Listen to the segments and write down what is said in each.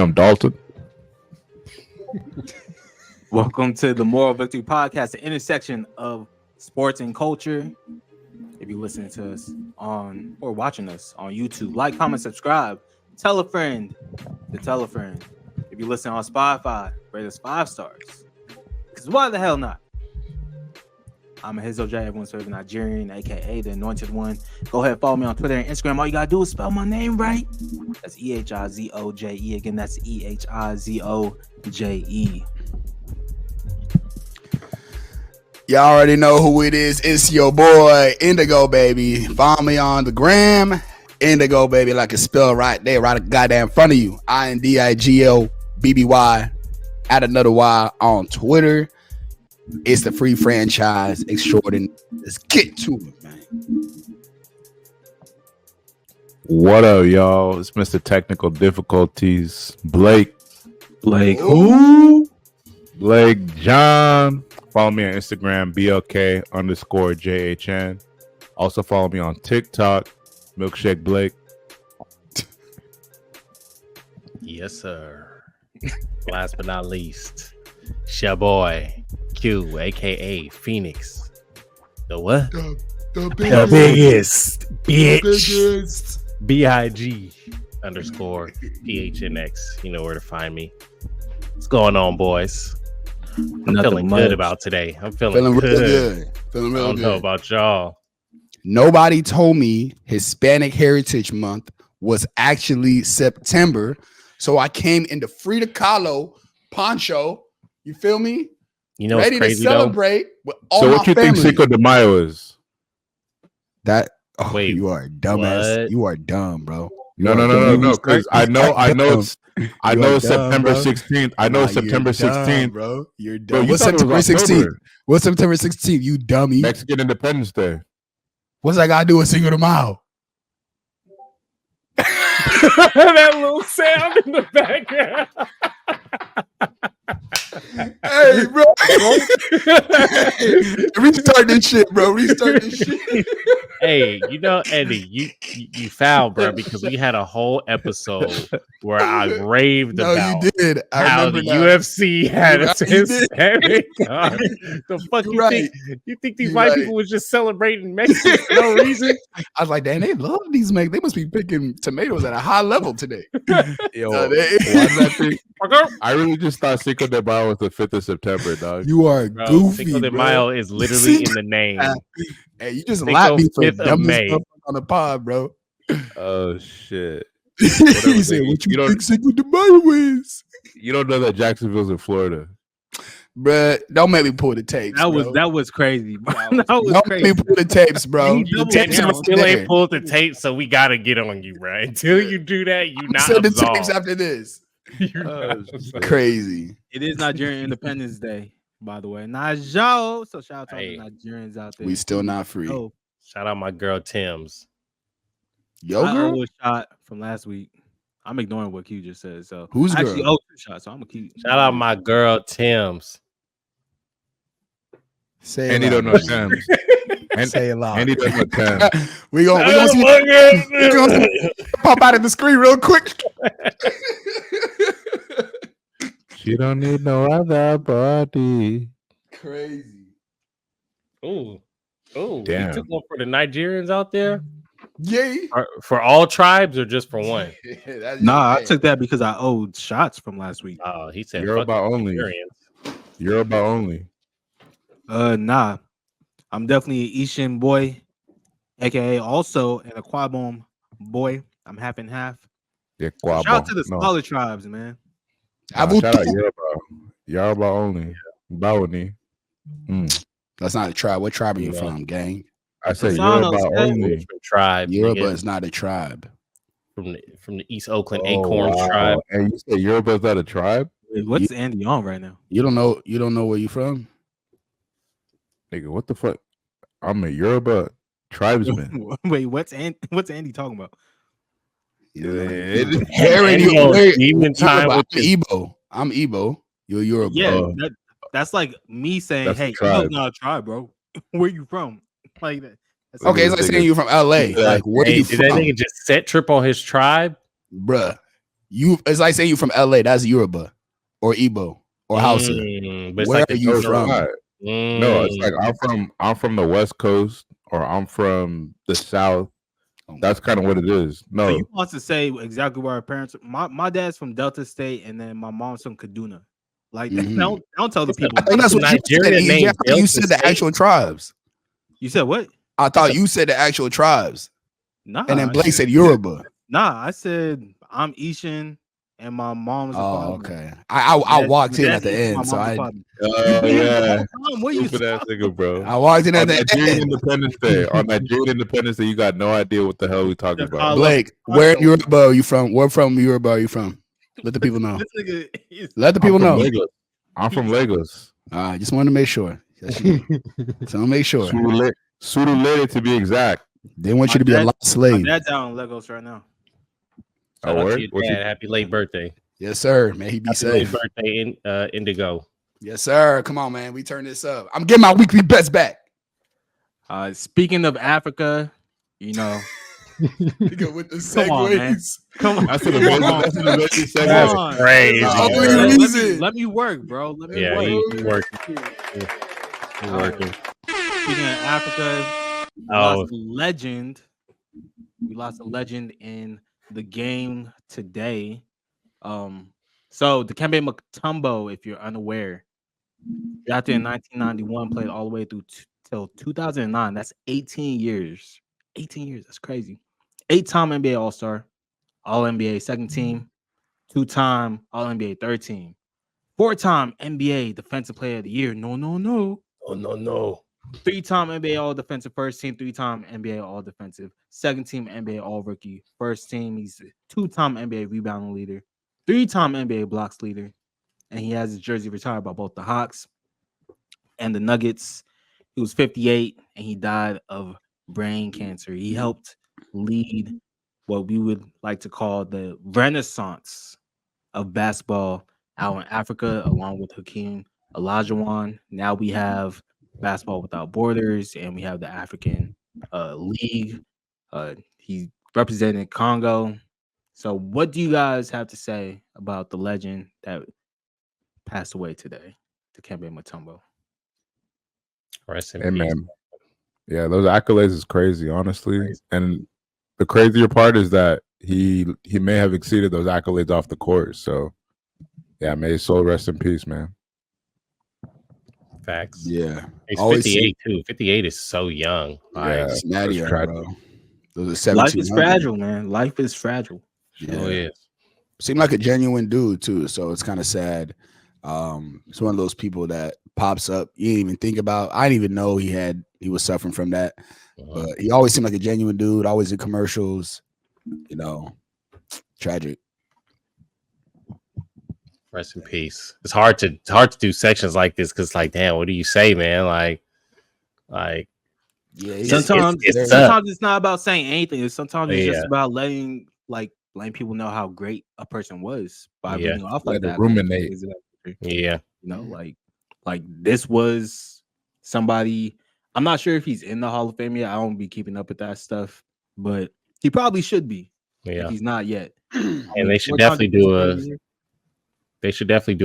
Damn, Dalton. Welcome to the Moral Victory Podcast, the intersection of sports and culture. If you're listening to us on or watching us on YouTube, like, comment, subscribe, tell a friend to tell a friend. If you listen on Spotify, rate us 5 stars. Because why the hell not? I'm Ehizoje, everyone's favorite Nigerian, aka the Anointed One. Go ahead, follow me on Twitter and Instagram. All you gotta do is spell my name right. That's Ehizoje. Again, that's Ehizoje. Y'all already know who it is. It's your boy Indigo, baby. Follow me on the gram, Indigo, baby, like it's spelled right there, right goddamn in front of you. INDIGOBBY. Add another Y on Twitter. It's the free franchise extraordinary. Let's get to it, man. What up, y'all? It's Mr. Technical Difficulties. Blake Who? Blake John. Follow me on Instagram, BLK_JHN. Also follow me on TikTok, Milkshake Blake. Yes, sir. Last but not least, it's your boy Q, aka Phoenix. The what? The biggest bitch. biggest. BIG_PHNX. You know where to find me. What's going on, boys? I'm feeling good about today. I'm feeling Feeling good. real good. Feeling I real don't know good. about y'all. Nobody told me Hispanic Heritage Month was actually September. So I came in the Frida Kahlo poncho. You feel me? You know Ready what's crazy to celebrate with all So my what you family. think Cinco de Mayo is? That Wait, you are dumbass. what? You are dumb, bro. No, You because I know it's September 16th. I know it's September 16th. bro. You're Bro, dumb. you What's thought it was September 16th? October. What's September 16th? You dummy. Mexican Independence Day. What's that got to do with Cinco de Mayo? That little sound in the background. Hey, bro. Restart this shit, bro. Restart this shit. Hey, you know, Eddie, you fouled, bro, because we had a whole episode where I raved No, about you did. I how remember the now. UFC had You're a right, you did. Hispanic card. The fuck You're you right. think? You think these You're white right. people was just celebrating Mexico for no reason? I was like, damn, they love these They must be picking tomatoes at a high level today. Yo, No, I really just thought Cinco de Mayo was the 5th of September, dog. You are Bro, goofy, Cinco de bro. Mayo is literally in the name. Hey, you just Cinco lapped me for 5th of dumbest May. motherfucker on the pod, bro. Oh shit! He Whatever, said, nigga. "What You you don't- think Cinco de Mayo is?" You don't know that Jacksonville's in Florida. Bruh, don't make me pull the tapes. That was crazy. Bro. That was Don't make crazy. me pull the tapes, bro. You The double tapes down. are Still there. ain't pulled the tape, so we gotta get on you, bro. Until you do that, you not Send the absolved. tapes after this. You're Oh, not shit. absolved. Crazy. It is Nigerian Independence Day, by the way. Najo. So shout out to all Hey. the Nigerians out there. We still not free. Oh, Shout out my girl Tim's. Yo, I girl. owe a shot from last week. I'm ignoring what Q just said. So Who's I actually girl? owe 2 shots, so I'm gonna keep. Shout out my girl Tim's. Say And it he don't loud, know man. Thames. And, Say it loud. and he doesn't know Thames. we gonna see pop out of the screen real quick. She don't need no other body. Crazy. Ooh, you Damn. took one for the Nigerians out there? Yay. For all tribes or just for one? Nah, I took that because I owed shots from last week. Oh, he said Yoruba fuck only. Nigerians. Yoruba only. Nah. I'm definitely an Ishin boy, aka also an Aquabom boy. I'm half and half. Yeah, Shout out to the No. smaller tribes, man. Shout out Yoruba. Yoruba only. Bawani. That's not a tribe. What tribe are you Yeah. from, gang? I said Sopranos, Yoruba man. only. From tribe, Yoruba nigga. is not a tribe. from the East Oakland Oh, Acorns wow. tribe. And you said Yoruba is not a tribe? Wait, what's Andy on right now? You don't know where you from? Nigga, what the fuck? I'm a Yoruba tribesman. Wait, what's Andy talking about? Demon time I'm with this- Igbo. I'm Igbo. You're Yoruba. Yeah, that's like me saying, That's a "Hey, tribe. Igbo's not a tribe, bro. Where you from?" Like that. That's Okay, it's like saying you're from LA. Yeah. Like, where Hey, you did that from? nigga just set trip on his tribe? Bruh. It's like saying you from LA. That's Yoruba or Igbo or Hausa. But it's Where like are you from? No, it's like I'm from the West Coast or I'm from the South. That's kind of what it is. No, So you want to say exactly where our parents? My dad's from Delta State, and then my mom's from Kaduna. Like, don't tell the people. I think that's what you said. Nigeria EJ. I thought you said the actual tribes. You said what? I thought you said the actual tribes. Nah, And then Blake said Yoruba. Nah, I said I'm Ishan, and my mom's. Oh, okay. I walked in at the end, so I. yeah. What you Stupid ass nigga, bro. I walked in at the Nigerian end. Independence Day. On Nigerian Independence Day, you got no idea what the hell we talking about. Blake, where in Yoruba are you from? Where from Yoruba are you from? Let the people know. Let the people know. Lagos. I'm from Lagos. I just wanted to make sure. So make sure. Surulere to be exact. They want you to be a lost slave. My dad's out in Lagos right now. Shout out to your dad. Happy late birthday. Yes, sir. May he be safe. Happy late birthday, Indigo. Yes, sir. Come on, man. We turn this up. I'm getting my weekly bets back. Speaking of Africa, you know. With the segues. Come on. That's an amazing segue. That's crazy. Let me work, bro. Let me work. He's working. Speaking of Africa, we lost a legend in the game today. So Dikembe Mutumbo, if you're unaware, drafted in 1991, played all the way through till 2009. That's 18 years. 18 years. That's crazy. 8-time NBA All-Star, All-NBA second team, 2-time All-NBA third team, 4-time NBA Defensive Player of the Year. No. 3-time NBA All-Defensive first team, 3-time NBA All-Defensive, second team NBA All-Rookie, first team. He's a 2-time NBA rebounding leader, 3-time NBA blocks leader, and he has his jersey retired by both the Hawks and the Nuggets. He was 58, and he died of brain cancer. He helped lead what we would like to call the renaissance of basketball out in Africa, along with Hakeem Olajuwon. Now we have Basketball Without Borders, and we have the African League. He represented Congo. So what do you guys have to say about the legend that passed away today, Dikembe Mutombo? Rest in Hey, peace. man. Yeah, those accolades is crazy, honestly. And the crazier part is that he may have exceeded those accolades off the court. So, yeah, may his soul rest in peace, man. Facts. Yeah. He's Always 58 too. 58 is so young. Yeah, It's natty, that's bro. Those are Life is 1700. fragile, man. Life is fragile. Oh, yeah. Seemed like a genuine dude too, so it's kind of sad. It's one of those people that pops up. You didn't even think about. I didn't even know he was suffering from that. But he always seemed like a genuine dude. Always in commercials. You know, tragic. Rest in peace. It's hard to do sections like this because, like, damn, what do you say, man? Like, yeah. Sometimes it's not about saying anything. Sometimes it's just Yeah. about letting people know how great a person was by Yeah. reading off Let like it that. ruminate. yeah. You know, like this was somebody. I'm not sure if he's in the Hall of Fame yet. I don't be keeping up with that stuff, but he probably should be. Yeah. If he's not yet. And they should definitely do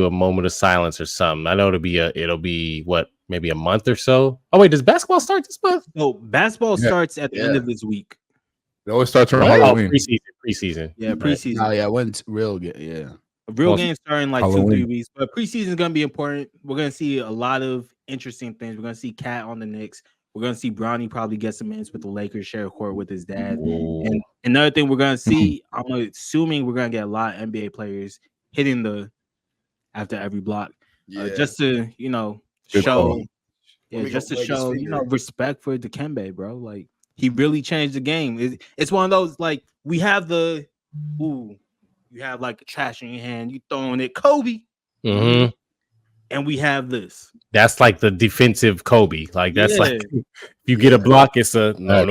a moment of silence or something. I know it'll be what, maybe a month or so. Oh wait, does basketball start this month? No, basketball starts at the end of this week. It always starts around Oh, Halloween. preseason. Yeah, preseason. Oh yeah, when's real good? Yeah. A real game starting like Halloween. 2-3 weeks, but preseason is going to be important. We're going to see a lot of interesting things. We're going to see Cat on the Knicks. We're going to see Bronny probably get some minutes with the Lakers, share a court with his dad. And another thing we're going to see, I'm assuming we're going to get a lot of NBA players hitting after every block, just to Good show, call. just to show respect for Dikembe, bro. Like he really changed the game. It's one of those like we have you have like trash in your hand, you throwing it, Kobe, Mm-hmm. and we have this. That's like the defensive Kobe. Like that's like if you get a block, it's a no.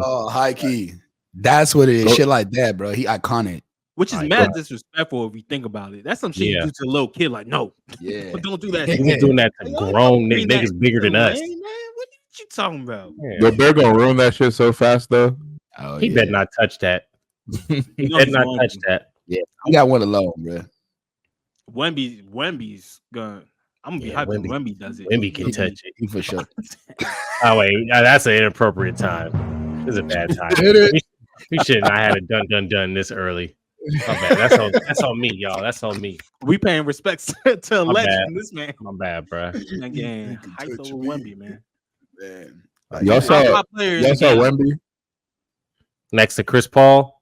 Oh, high key. That's what it is. Shit like that, bro. He iconic. Which is mad disrespectful if you think about it. That's some shit you do to a little kid. Like, no, Yeah. don't do that. He was doing that to grown niggas bigger than us. Man, what you talking about? Yo, they're gonna ruin that shit so fast, though. Oh, He better not touch that. He better not touch that. Yeah, we got one alone, bro. Wemby's gonna. I'm gonna be hyped when Wemby does it. Wemby can touch it. He for sure. Oh wait, that's an inappropriate time. This is a bad time. We should not have had a done this early. My bad. That's on me, y'all. That's on me. We paying respects to a legend. This man. My bad, bro. Again, hyped over Wemby, man. Y'all saw Wemby next to Chris Paul.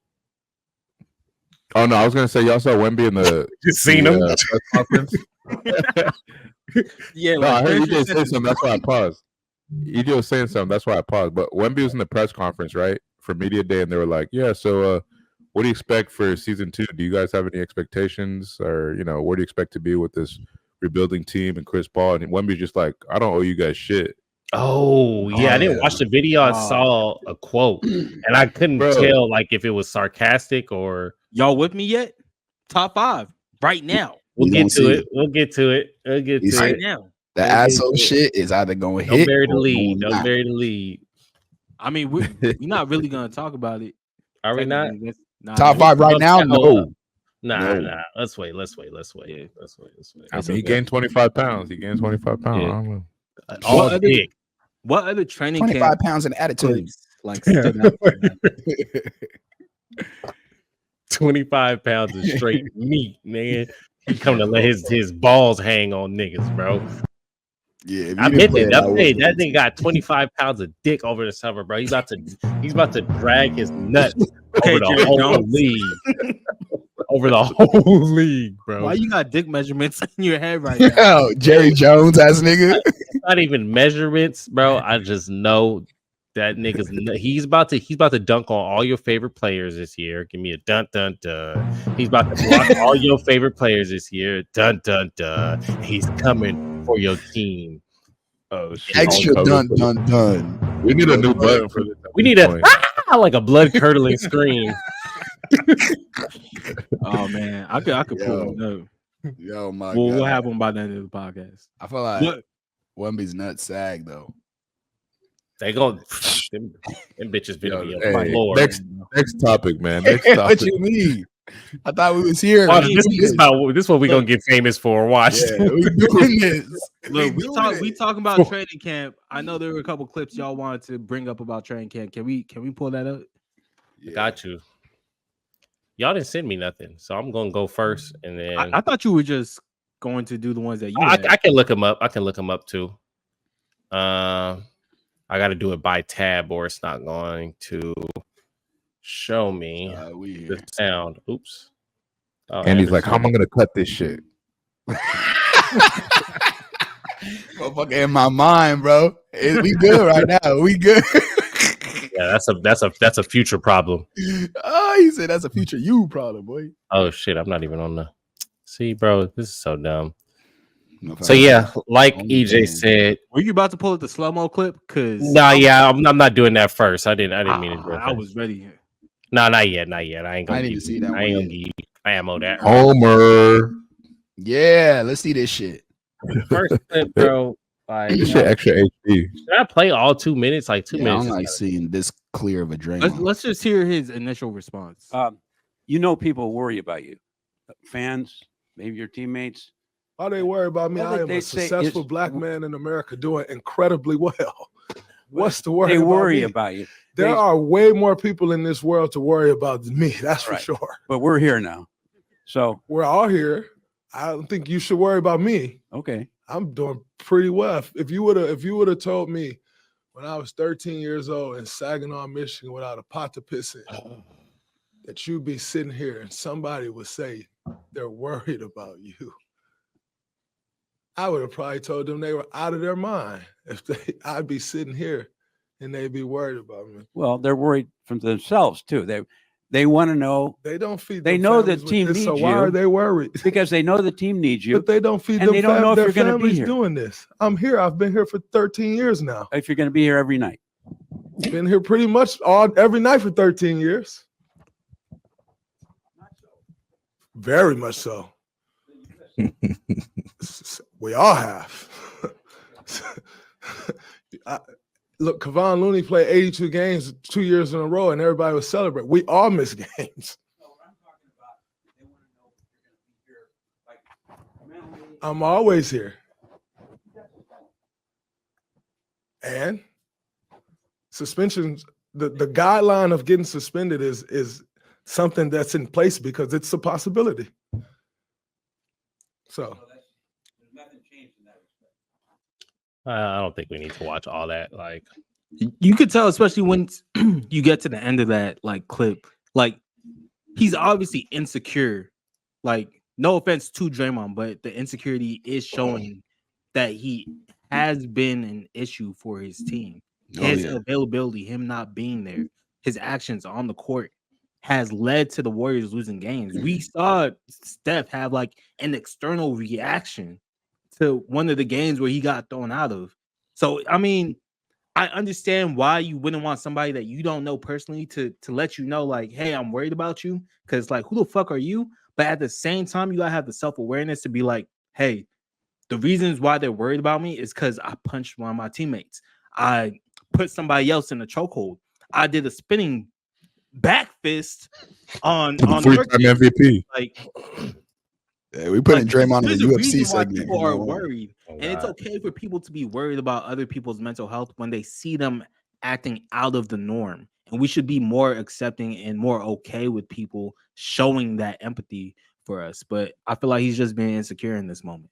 Oh no, I was gonna say y'all saw Wemby in the seen him press conference. Yeah, no, I heard EJ say something. That's why I paused. EJ was saying something. That's why I paused. But Wemby was in the press conference, right, for media day, and they were like, "Yeah, so what do you expect for season 2? Do you guys have any expectations, or where do you expect to be with this rebuilding team and Chris Paul?" And Wemby's just like, "I don't owe you guys shit." Oh yeah, I didn't watch the video. I saw a quote, and I couldn't tell like if it was sarcastic or. Y'all with me yet? Top 5 right now. We'll get to it. We'll get to it right now. The asshole shit is either going to hit. Don't bury the lead. Don't bury the lead. I mean, we're not really gonna talk about it. Are we not? Nah, top 5 right now? No. Nah. Let's wait. Yeah. Let's wait. I mean, he gained 25 pounds. Yeah. All big. What other training 25 pounds in attitude. Like stood out for that? 25 pounds of straight meat, man. He come to let his balls hang on niggas, bro. Yeah, I meant it. That nigga got 25 pounds of dick over the summer, bro. He's about to drag his nuts over the whole league. Over the whole league, bro. Why you got dick measurements in your head right now? Oh, Jerry Jones ass nigga. Not even measurements, bro. I just know that nigga's he's about to dunk on all your favorite players this year. Give me a dun dun dun. He's about to block all your favorite players this year. Dun dun dun. He's coming for your team. Oh shit. Extra dun dun dun. We need a new button for this. We need like a blood curdling scream. Oh man, I could pull it up. Yo, my God. God. We'll have one by the end of the podcast. I feel like Wemby's nuts sag though. They go them bitches video. Hey, my lord. Next topic, man. Next topic. What you mean? I thought we was here. This is what we're gonna get famous for. Watch. Yeah, we doing this. Look, we talking about training camp. I know there were a couple clips y'all wanted to bring up about training camp. Can we pull that up? Yeah. Got you. Y'all didn't send me nothing, so I'm gonna go first, and then I thought you were just going to do the ones that you. I can look them up. I can look them up too. I got to do it by tab, or it's not going to show me the sound. Oops. Oh, and he's like, "How am I gonna cut this shit?" Motherfucker in my mind, bro. We good right now. We good. Yeah, that's a future problem. Oh, he said that's a future you problem, boy. Oh shit, I'm not even on the. See, bro, this is so dumb. So yeah, like EJ said, were you about to pull up the slow-mo clip? I'm not doing that first. I didn't mean to do it. I was ready. No, not yet. I ain't gonna need to see that. I ain't gonna give you ammo that. Homer. Yeah, let's see this shit. First clip, bro. Like, this shit extra HD. Should I play all 2 minutes? Like 2 minutes. I'm like seeing this clear of a drain. Let's just hear his initial response. People worry about you, fans, maybe your teammates. Why they worry about me? I am a successful black man in America doing incredibly well. What's the worry? They worry about you. There are way more people in this world to worry about than me. That's for sure. But we're here now, so we're all here. I don't think you should worry about me. Okay, I'm doing pretty well. If you would have told me when I was 13 years old in Saginaw, Michigan, without a pot to piss in, that you'd be sitting here and somebody would say they're worried about you, I would have probably told them they were out of their mind. I'd be sitting here and they'd be worried about me. Well, they're worried from themselves too. They want to know. They don't feed. They know the team needs you. So why are they worried? Because they know the team needs you. But they don't feed them. They don't know if you're going to be here. Doing this. I'm here. I've been here for 13 years now. If you're going to be here every night. Been here pretty much every night for 13 years. Very much so. We all have. Look, Kevon Looney played 82 games 2 years in a row, and everybody was celebrating. We all miss games. I'm always here. And suspensions, the guideline of getting suspended is something that's in place because it's a possibility. So I don't think we need to watch all that. Like, you could tell, especially when you get to the end of that like clip, like he's obviously insecure. Like, no offense to Draymond, but the insecurity is showing that he has been an issue for his team. His availability, him not being there, his actions on the court has led to the Warriors losing games. We saw Steph have like an external reaction to one of the games where he got thrown out of. So, I mean, I understand why you wouldn't want somebody that you don't know personally to let you know, like, hey, I'm worried about you. Because, like, who the fuck are you? But at the same time, you gotta have the self-awareness to be like, hey, the reasons why they're worried about me is because I punched one of my teammates. I put somebody else in a chokehold. I did a spinning back fist on the three-time MVP. Like, yeah, we put in Draymond in the UFC why segment. people are worried, Oh, and it's God. okay for people to be worried about other people's mental health when they see them acting out of the norm. And we should be more accepting and more okay with people showing that empathy for us. But I feel like he's just being insecure in this moment.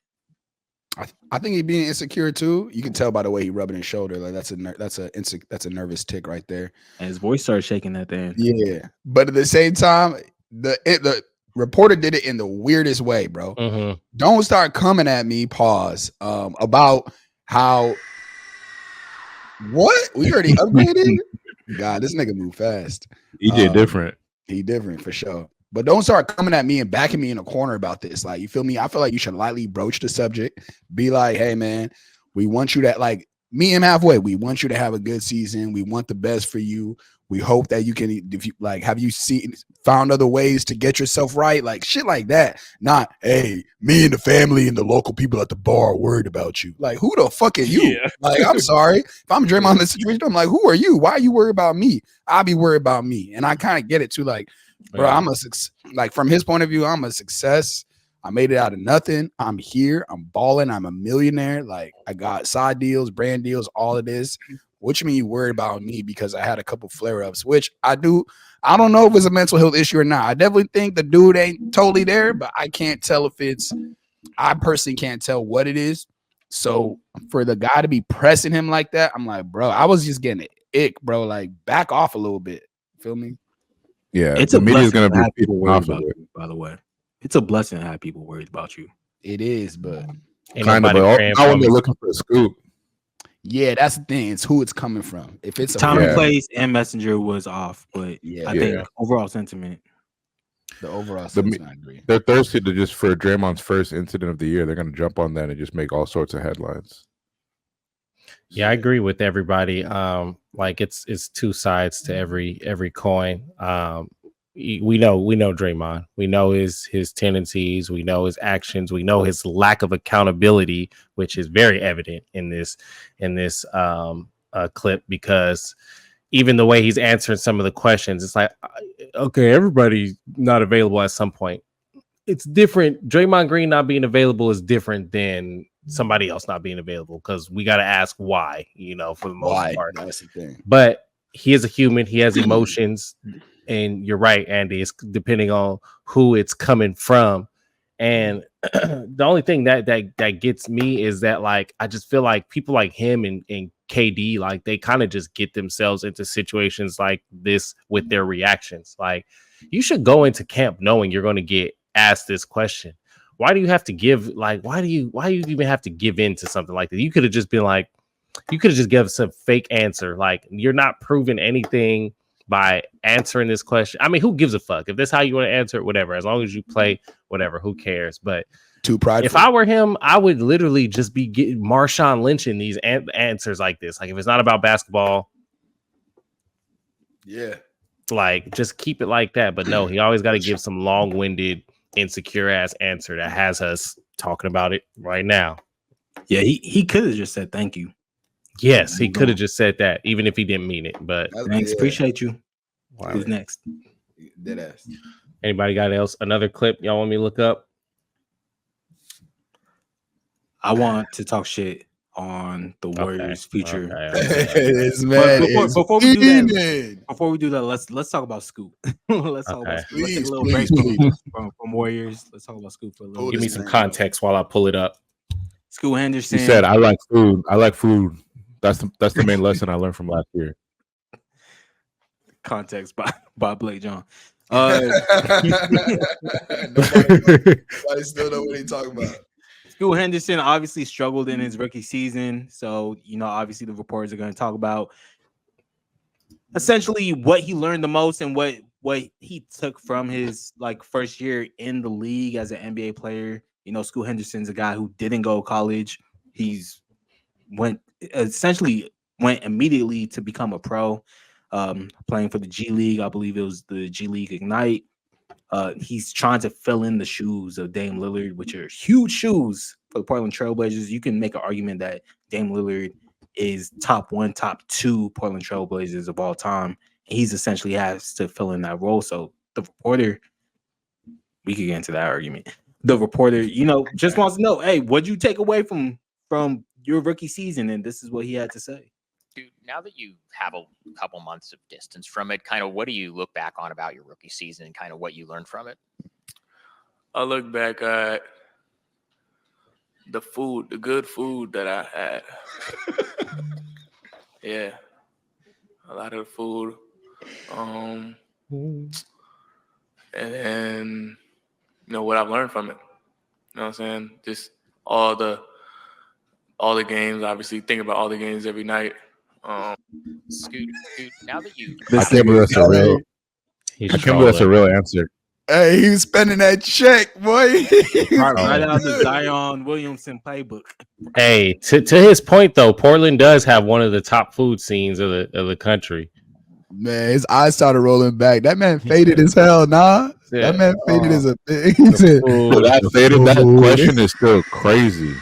I think he's being insecure too. You can tell by the way he rubbing his shoulder. Like that's a nervous tick right there. And his voice started shaking that day. Yeah, but at the same time, the reporter did it in the weirdest way, bro. Mhm. Don't start coming at me. Pause. About how what we already upgraded. God, this nigga move fast. EJ different. He different for sure. But don't start coming at me and backing me in a corner about this. Like, you feel me? I feel like you should lightly broach the subject. Be like, hey, man, we want you to, like, meet him halfway. We want you to have a good season. We want the best for you. We hope that you can, if you like, have you found other ways to get yourself right? Like, shit like that. Not, hey, me and the family and the local people at the bar are worried about you. Like, who the fuck are you? Yeah. Like, I'm sorry. If I'm Draymond in this situation, I'm like, who are you? Why are you worried about me? I'll be worried about me. And I kind of get it too. Like, bro, Yeah. I'm a success. Like, from his point of view, I'm a success. I made it out of nothing. I'm here. I'm balling. I'm a millionaire. Like, I got side deals, brand deals, all of this. What you mean you worried about me because I had a couple flare-ups, which I do. I don't know if it's a mental health issue or not. I definitely think the dude ain't totally there, but I can't tell if it's, I personally can't tell what it is. So for the guy to be pressing him like that, I'm like, bro, I was just getting it ick, bro. Like, back off a little bit. Feel me? Yeah, It's the a media's blessing gonna to have be people feeding worried off of about it. you, by the way. It's a blessing to have people worried about you. It is, but Ain't Kind of, nobody but praying now for when me. they're looking for a scoop, yeah, that's the thing. It's who it's coming from. If it's a Time and Yeah. place and messenger was off, but Yeah. I Yeah. think overall sentiment. the overall The sense, me- I agree. they're thirsty to just for Draymond's first incident of the year. They're gonna jump on that and just make all sorts of headlines. Yeah, I agree with everybody. Like it's two sides to every coin. We know Draymond. We know his tendencies. We know his actions. We know his lack of accountability, which is very evident in this clip, because even the way he's answering some of the questions, it's like, okay, everybody's not available at some point. It's different. Draymond Green not being available is different than somebody else not being available, because we got to ask why, for the most Why? part. That's the thing. But he is a human. He has emotions. And you're right, Andy. It's depending on who it's coming from. And the only thing that gets me is that, like, I just feel like people like him and KD, like, they kind of just get themselves into situations like this with their reactions. Like, you should go into camp knowing you're going to get asked this question. Why do you have to give, like, why do you even have to give in to something like that? You could have just been like, you could have just given some fake answer. Like, you're not proving anything by answering this question. I mean, who gives a fuck? If that's how you want to answer it, whatever. As long as you play, whatever, who cares? But Too prideful. if I were him, I would literally just be getting Marshawn Lynch in these answers like this. Like, if it's not about basketball, yeah. like, just keep it like that. But no, he always got to give some long-winded, insecure ass answer that has us talking about it right now. Yeah, he could have just said thank you. Yes, he could have just said that, even if he didn't mean it. But Thanks, Yeah. appreciate you. wow. Who's next? Dead ass. Anybody got else? Another clip y'all want me to look up? I want to talk shit on the Warriors' future. This But man is before we do that, fiending. let's talk about Scoop. Let's talk about Okay. Scoop. Let's take a Please, little please, break please. from Warriors. Let's talk about Scoop for a little Pull Give bit. me this some man. context while I pull it up. Scoop He Henderson. said, "I like food. I like food." That's the main lesson I learned from last year. Context by Blake John. Nobody still know what he talking about. Scoop Henderson obviously struggled in his rookie season. So, obviously the reporters are going to talk about essentially what he learned the most and what he took from his first year in the league as an NBA player. Scoop Henderson's a guy who didn't go to college. He's went immediately to become a pro, playing for the G League. I believe it was the G League Ignite. He's trying to fill in the shoes of Dame Lillard, which are huge shoes for the Portland Trailblazers. You can make an argument that Dame Lillard is top 1, top 2 Portland Trailblazers of all time. And he's essentially has to fill in that role. So the reporter, we could get into that argument. The reporter, just wants to know, hey, what'd you take away from your rookie season? And this is what he had to say. Dude, now that you have a couple months of distance from it, kind of what do you look back on about your rookie season and kind of what you learned from it? I look back at the good food that I had. Yeah, a lot of the food. And then, what I've learned from it. You know what I'm saying? Just all the games, obviously think about all the games every night. Scoot, now that you I can't believe that's a real. He's I can't believe that's a trolling. real answer. Hey, he was spending that check, boy. Right out of the Zion Williamson playbook. Hey, to his point though, Portland does have one of the top food scenes of the country. Man, his eyes started rolling back. That man faded as hell, nah. Yeah. That man faded as a thing. That question is still crazy.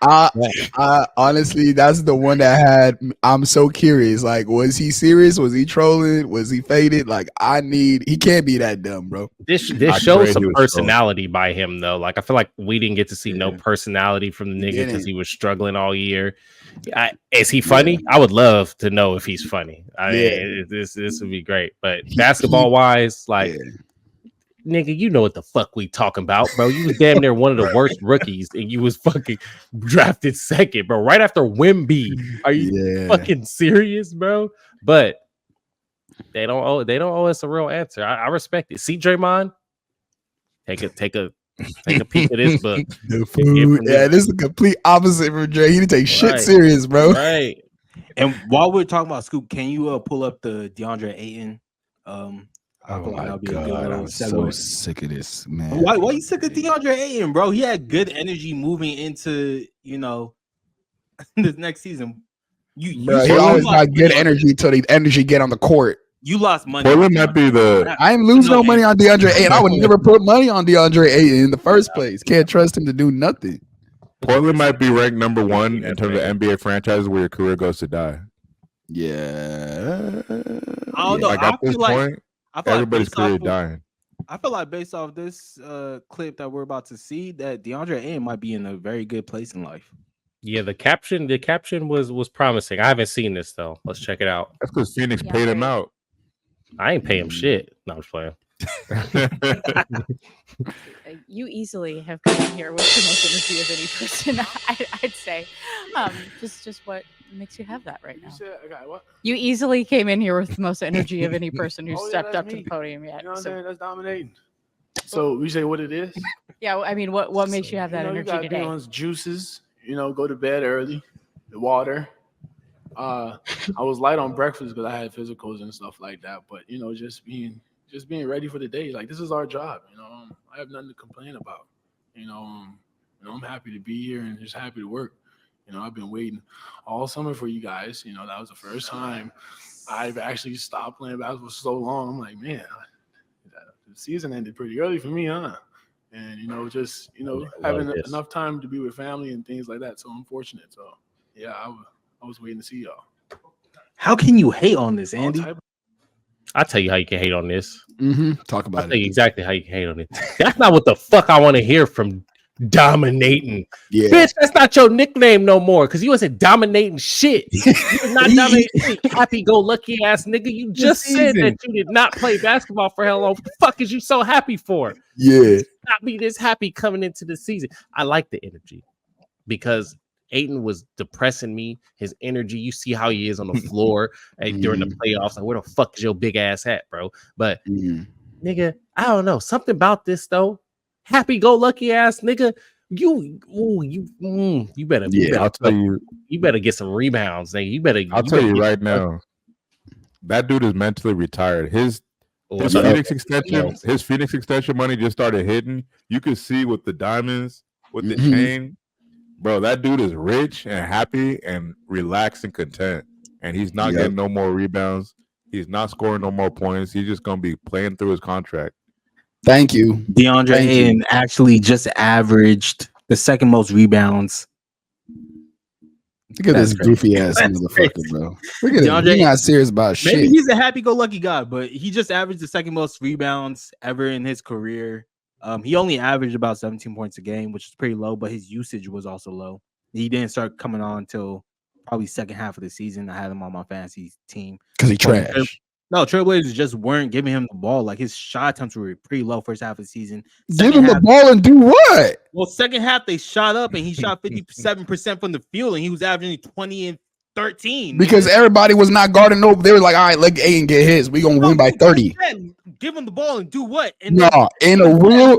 I honestly, that's the one that had. I'm so curious. Like, was he serious? Was he trolling? Was he faded? Like, he can't be that dumb, bro. This I shows agree, some he was personality by him though. Like I feel like we didn't get to see no Yeah. personality from the nigga Didn't. because he was struggling all year. Is he funny? I would love to know if he's funny. This would be great. But basketball wise, like. Yeah. Nigga, you know what the fuck we talking about, bro. You was damn near one of the worst rookies, and you was fucking drafted second, bro. Right after Wemby. Are you fucking serious, bro? But they don't owe us a real answer. I respect it. See, Draymond, take a peek at this book. The food. Yeah, this is the complete opposite from Dre. He didn't take shit Right. serious, bro. Right. And while we're talking about Scoop, can you pull up the DeAndre Ayton? I Oh feel like my that'll be a good god, little I'm so segue. sick of this, man. Why you sick of DeAndre Ayton, bro? He had good energy moving into this next season. Bro, he always got good energy till the energy get on the court. You lost money. Portland might be the. I ain't lose no money on DeAndre Ayton. I would never put money on DeAndre Ayton in the first place. Can't trust him to do nothing. Portland might be ranked number 1 in terms of NBA franchises where your career goes to die. Yeah. I don't know. Like at this point, everybody's career dying. I feel like based off this clip that we're about to see, that DeAndre Ayton might be in a very good place in life. Yeah, the caption was promising. I haven't seen this though. Let's check it out. That's because Phoenix paid him out. I ain't pay him shit. No, I'm just playing. You easily have come in here with the most energy of any person. I'd say, just what makes you have that right now. You easily came in here with the most energy of any person who stepped up to the podium yet. You know what I'm saying? That's dominating. So we say what it is. Yeah, I mean, what makes you have that energy you today? Be on juices. Go to bed early. The water. I was light on breakfast because I had physicals and stuff like that. But just being ready for the day. Like, this is our job. I have nothing to complain about. I'm happy to be here and just happy to work. I've been waiting all summer for you guys. That was the first time I've actually stopped playing basketball for so long. I'm like, man, the season ended pretty early for me, huh? And having enough time to be with family and things like that. So I'm fortunate. So yeah, I was waiting to see y'all. How can you hate on this, Andy? I'll tell you how you can hate on this. Talk about I'll tell you exactly how you can hate on it. That's not what the fuck I want to hear from dominating. Yeah. Bitch, that's not your nickname no more because you wasn't dominating shit. You was not dominating shit. Happy-go-lucky ass nigga. You just said that you did not play basketball for hell long. What the fuck is you so happy for? Yeah. Not be this happy coming into the season. I like the energy because Ayton was depressing me. His energy, you see how he is on the floor during the playoffs. Like, where the fuck is your big ass at, bro? But nigga, I don't know. Something about this though. Happy-go-lucky ass nigga. You better. Yeah, I'll tell you. You better get some rebounds, nigga. You better. I'll tell you right now. That dude is mentally retired. His Phoenix extension money just started hitting. You could see with the diamonds, with the chain, bro. That dude is rich and happy and relaxed and content. And he's not getting no more rebounds. He's not scoring no more points. He's just gonna be playing through his contract. Thank you. DeAndre Ayton actually just averaged the second most rebounds. Look at this goofy ass motherfucker, bro. Look at him. He's not serious about shit. Maybe he's a happy-go-lucky guy, but he just averaged the second most rebounds ever in his career. He only averaged about 17 points a game, which is pretty low, but his usage was also low. He didn't start coming on until probably second half of the season. I had him on my fantasy team because he trash. No, Trailblazers just weren't giving him the ball. Like his shot attempts were pretty low first half of the season. Give him the ball and do what? Well, second half they shot up and he shot 57% from the field and he was averaging 20 and 13. Because everybody was not guarding over. They were like, all right, let Ayton get his. We're gonna win by 30. Give him the ball and do what? And no, in a real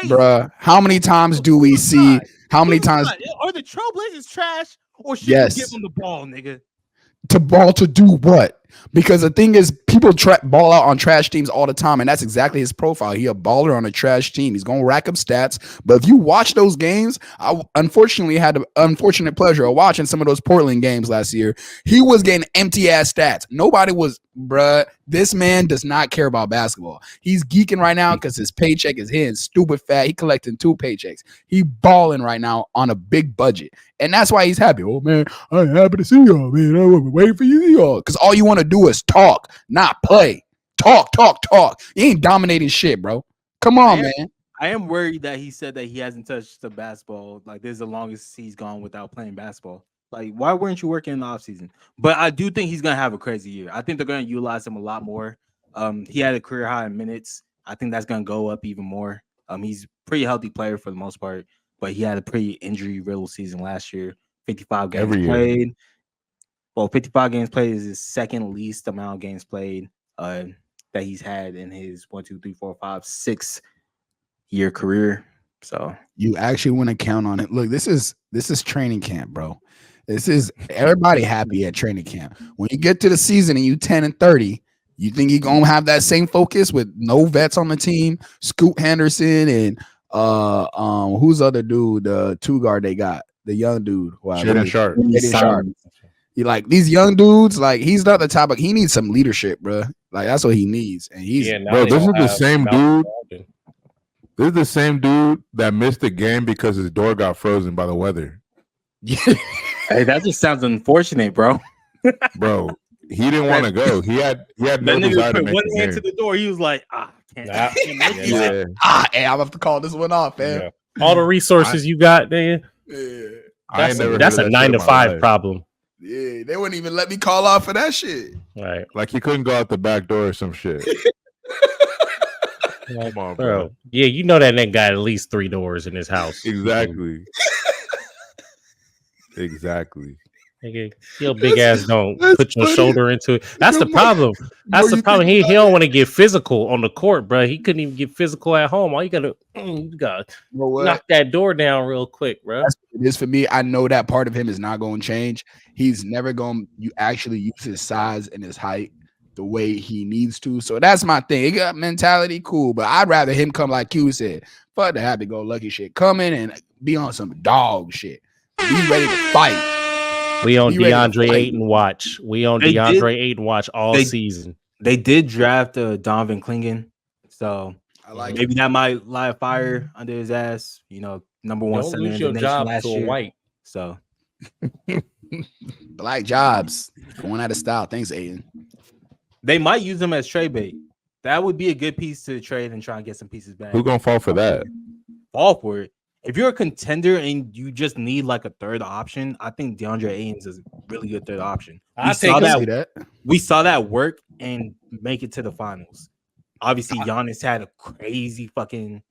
bruh, how many times do we see? How many times are the Trailblazers trash or should you give him the ball, nigga? To do what? Because the thing is, people ball out on trash teams all the time, and that's exactly his profile. He a baller on a trash team. He's gonna rack up stats. But if you watch those games, I unfortunately had the unfortunate pleasure of watching some of those Portland games last year. He was getting empty ass stats. Nobody was, bruh. This man does not care about basketball. He's geeking right now because his paycheck is hitting stupid fat. He collecting 2 paychecks. He balling right now on a big budget. And that's why he's happy. Oh, man, I'm happy to see y'all, man. I'm waiting for you, y'all. Because all you want to do is talk, not play. Talk. You ain't dominating shit, bro. Come on, man. I am worried that he said that he hasn't touched the basketball. Like, this is the longest he's gone without playing basketball. Like, why weren't you working in the offseason? But I do think he's going to have a crazy year. I think they're going to utilize him a lot more. He had a career high in minutes. I think that's going to go up even more. He's a pretty healthy player for the most part, but he had a pretty injury-riddled season last year. 55 games played. Well, 55 games played is his second least amount of games played that he's had in his 6-year career. So you actually want to count on it. Look, this is training camp, bro. This is everybody happy at training camp. When you get to the season and you 10-30, you think you're gonna have that same focus with no vets on the team, Scoot Henderson and who's the other dude, the 2 guard they got, the young dude. Wow, Shaedon Sharp. You like these young dudes, like he's not the type of, he needs some leadership, bro. Like that's what he needs. And he's bro, this is the same dude. This is the same dude that missed the game because his door got frozen by the weather. Hey, that just sounds unfortunate, bro. Bro, he didn't want to go. He had no desire to make one the hand game. to the door. He was like, can't. Hey, I'm have to call this one off, man. Yeah. All the resources you got, man. Yeah. That's a 9-to-5 problem. Yeah, they wouldn't even let me call off for that shit. Right. Like he couldn't go out the back door or some shit. Come on, bro. Yeah, you know that nigga got at least 3 doors in his house. Exactly. Exactly. Nigga, your big ass don't put your shoulder into it. That's the problem. That's the problem. He don't want to get physical on the court, bro. He couldn't even get physical at home. All you gotta knock that door down real quick, bro. That's what it is for me. I know that part of him is not going to change. He's never going to actually use his size and his height the way he needs to. So that's my thing. He got mentality, cool, but I'd rather him come like you said. Fuck the happy-go-lucky shit. Come in and be on some dog shit. Be ready to fight. We on DeAndre Ayton watch. We on DeAndre Ayton watch all season. They did draft Donovan Clingan, so I like maybe that might light a fire under his ass. You know, number 1 Don't center lose in your the nation job last to year. a white. So Black Jobs going out of style. Thanks, Aiden. They might use him as trade bait. That would be a good piece to trade and try and get some pieces back. Who's gonna fall for that? Fall for it. if you're a contender and you just need like a third option, I think DeAndre Ayton is a really good third option. I take that. We saw that work and make it to the finals. Obviously, Giannis had a crazy fucking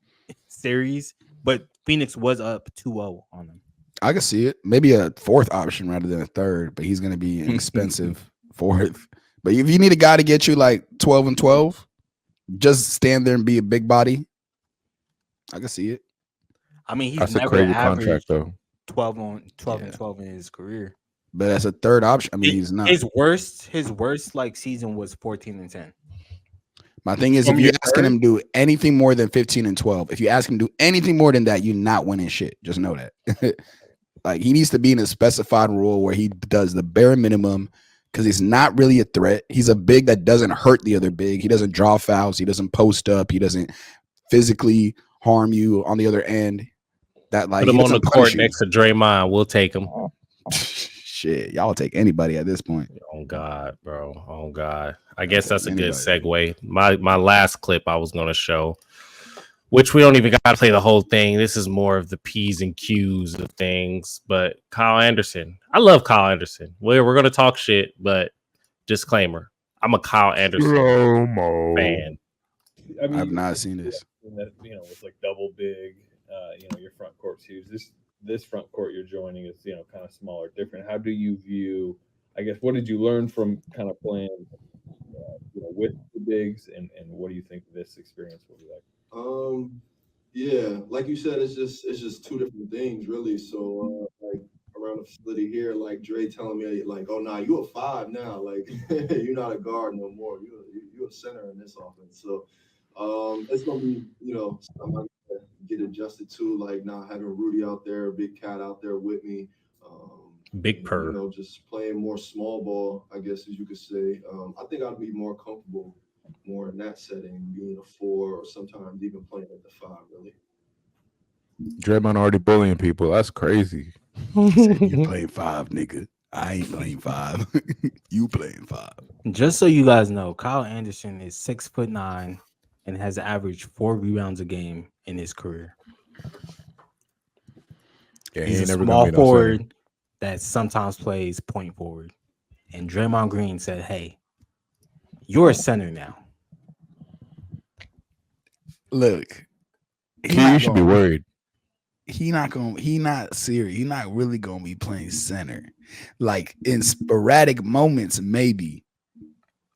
series, but Phoenix was up 2-0 on them. I can see it. Maybe a fourth option rather than a third, but he's going to be an expensive fourth. But if you need a guy to get you like 12 and 12, just stand there and be a big body. I can see it. I mean, he's That's a never crazy averaged contract, though. 12 and 12 in his career. But as a third option, I mean, he's not. His worst like season was 14 and 10. My thing is, if you're asking him to do anything more than 15 and 12, if you ask him to do anything more than that, you're not winning shit. Just know that. Like, he needs to be in a specified role where he does the bare minimum because he's not really a threat. He's a big that doesn't hurt the other big. He doesn't draw fouls. He doesn't post up. He doesn't physically harm you on the other end. That like put him on the court next to Draymond. We'll take him. Shit, y'all take anybody at this point. Oh God, bro. Oh God. I guess that's a good segue. My last clip I was going to show, which we don't even got to play the whole thing. This is more of the P's and Q's of things. But Kyle Anderson, I love Kyle Anderson. We're going to talk shit, but disclaimer: I'm a Kyle Anderson fan. I mean, I've not seen this. That, it's like double big. Your front court's huge. This front court you're joining is kind of smaller, different. How do you view? I guess what did you learn from kind of playing, with the bigs, and what do you think this experience will be like? Yeah, like you said, it's just two different things really. So like around the facility here, like Dre telling me like, oh nah, you a 5 now, like you're not a guard no more. You're a center in this offense. So it's gonna be I'm gonna get adjusted to like not having Rudy out there, Big Cat out there with me. Big Purr. Just playing more small ball, I guess, as you could say. I think I'd be more comfortable more in that setting, being a 4 or sometimes even playing at the 5, really. Draymond already bullying people. That's crazy. You playing 5, nigga. I ain't playing 5. You playing 5. Just so you guys know, Kyle Anderson is 6'9" and has averaged 4 rebounds a game in his career. Yeah, he's a small forward that sometimes plays point forward. And Draymond Green said, hey, you're a center now. Look, you should be worried. He not serious. He's not really gonna be playing center. Like in sporadic moments, maybe.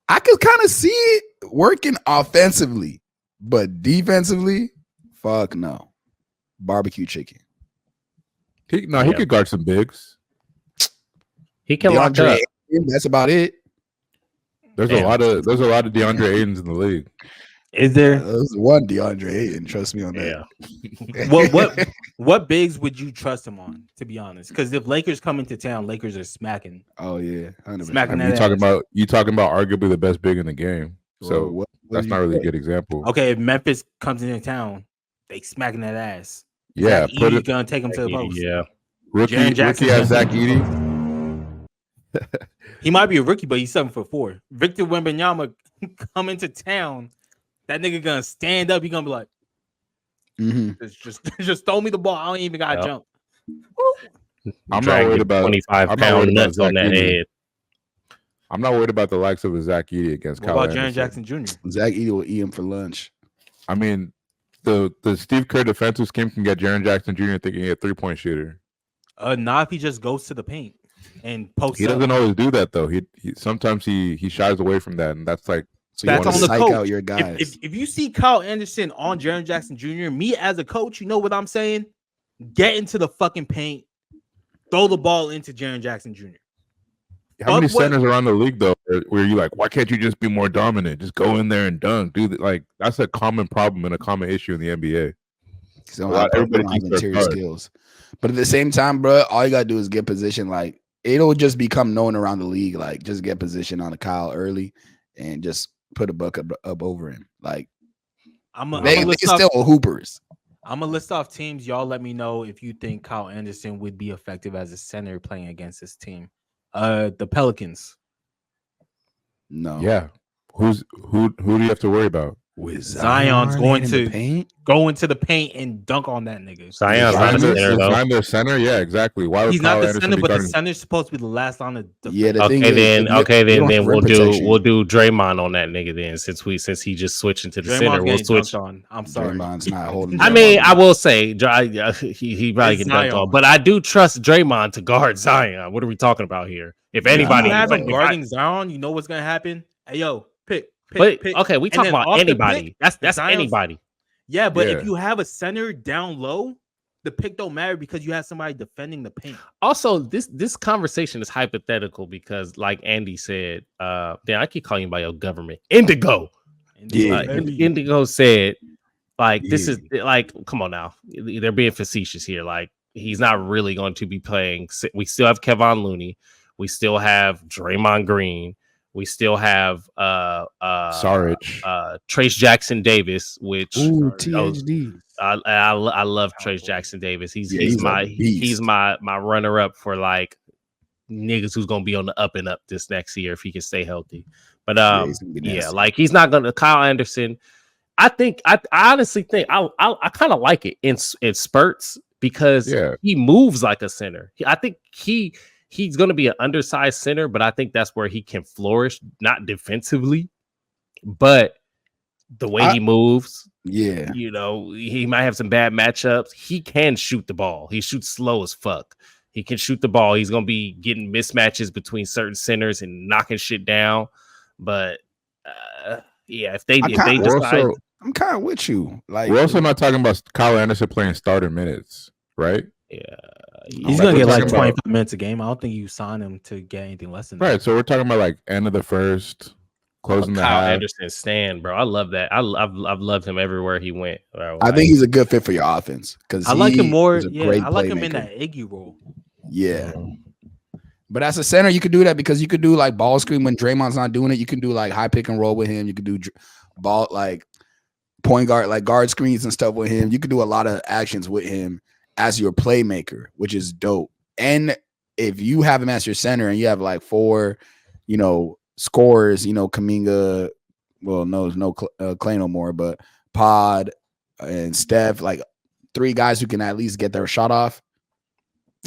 I could kind of see it working offensively, but defensively, fuck no. Barbecue chicken. He could guard some bigs. He can lock up. That's about it. There's a lot of DeAndre Aytons in the league. Is there? There's one DeAndre Ayton. Trust me on that. Yeah. What bigs would you trust him on? To be honest, because if Lakers come into town, Lakers are smacking. Oh yeah, 100%. Smacking. You talking about arguably the best big in the game. So that's not really a good example. Okay, if Memphis comes into town, they smacking that ass. Yeah, Edey's gonna take him to the post. Yeah, rookie as Zach Edey. He might be a rookie, but he's 7'4". Victor Wembanyama come into town, that nigga gonna stand up. He gonna be like, just throw me the ball. I don't even gotta jump. I'm not worried about 25-pound nuts on that head. I'm not worried about the likes of a Zach Edey against Kyle Anderson. Jaren Jackson Jr.? Zach Edey will eat him for lunch. I mean, the Steve Kerr defensive scheme can get Jaren Jackson Jr. thinking he's a 3-point shooter. Not if he just goes to the paint and posts. He doesn't always do that though. He sometimes he shies away from that, and that's like that's on the coach. Out your guys. If you see Kyle Anderson on Jaren Jackson Jr., me as a coach, you know what I'm saying? Get into the fucking paint, throw the ball into Jaren Jackson Jr. How many centers around the league though, where you're like, why can't you just be more dominant? Just go in there and dunk, dude. Like that's a common problem and a common issue in the NBA. So everybody has interior skills, but at the same time, bro, all you gotta do is get position. Like it'll just become known around the league. Like just get position on the Kyle early and just put a buck up over him. Like they still hoopers. I'm gonna list off teams. Y'all let me know if you think Kyle Anderson would be effective as a center playing against this team. The Pelicans. No. Yeah. Who do you have to worry about? With Zion's going in to the paint? go into the paint and dunk on that nigga. Zion's not a center, though. Zion their center? Yeah, exactly. Why would He's Kyle not the Anderson center, be but the guarding? center's supposed to be the last line of defense. Yeah, the thing Okay, is, then they don't have we'll rim protection. do Draymond on that nigga then, since he just switched into the Draymond's center. We'll getting switch. dunked on. I'm sorry. Draymond's not holding. I mean, I will say he probably It's can dunk Zion. on, but I do trust Draymond to guard Zion. What are we talking about here? If anybody, you have him if guarding Zion, you know what's gonna happen. Hey, yo, pick. But pick. okay, we And talk then about off the anybody. pick, That's Zion's- anybody. Yeah, but Yeah. if you have a center down low, the pick don't matter because you have somebody defending the paint. Also, this conversation is hypothetical because, like Andy said, damn, I keep calling you by your government. Indigo. Yeah. Indigo said, like, this is like, come on now. They're being facetious here. Like, he's not really going to be playing. We still have Kevon Looney. We still have Draymond Green. We still have Saric. Trace Jackson Davis, which THD. I love Trace Jackson Davis. He's my runner up for like niggas who's gonna be on the up and up this next year if he can stay healthy. But like he's not gonna Kyle Anderson. I honestly think I kind of like it in spurts because he moves like a center. I think he's going to be an undersized center, but I think that's where he can flourish, not defensively, but the way he moves. Yeah. You know, he might have some bad matchups. He can shoot the ball. He shoots slow as fuck. He can shoot the ball. He's going to be getting mismatches between certain centers and knocking shit down. But yeah, if they decide, I'm kind of with you. Like, we're also not talking about Kyle Anderson playing starter minutes, right? Yeah. He's gonna get like 25 minutes a game. I don't think you sign him to get anything less than that. Right. So we're talking about like end of the first, closing the Kyle half. Anderson stand, bro. I love that. I've loved him everywhere he went. Bro. I think he's a good fit for your offense because I like him more. Yeah, I like him in that Iggy role. Yeah. But as a center, you could do that because you could do like ball screen when Draymond's not doing it. You can do like high pick and roll with him. You could do ball like point guard, like guard screens and stuff with him. You could do a lot of actions with him as your playmaker, which is dope. And if you have him as your center and you have like 4, scorers, Kuminga, well, no Clay no more, but Pod and Steph, like 3 guys who can at least get their shot off.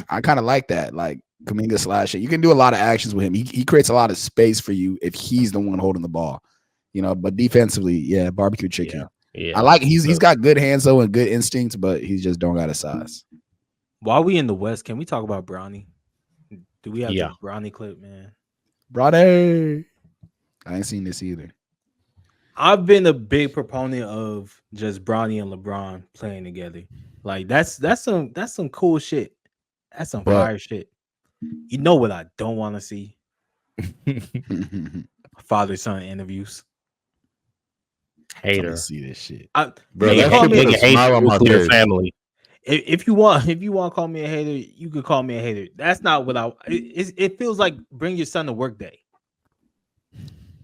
I kind of like that. Like Kuminga slashing. You can do a lot of actions with him. He creates a lot of space for you if he's the one holding the ball. But defensively, yeah, barbecue chicken. Yeah. I like he's got good hands though and good instincts, but he just don't got a size. While we in the West, can we talk about Bronny? Do we have the Bronny clip, man? Bronny. I ain't seen this either. I've been a big proponent of just Bronny and LeBron playing together. Like that's some cool shit. That's some fire shit. You know what I don't want to see? Father-son interviews. Hater. See this shit, bro. That shit put a smile on my face. Family. If you want to call me a hater, you could call me a hater. That's not what it feels like. Bring your son to work day.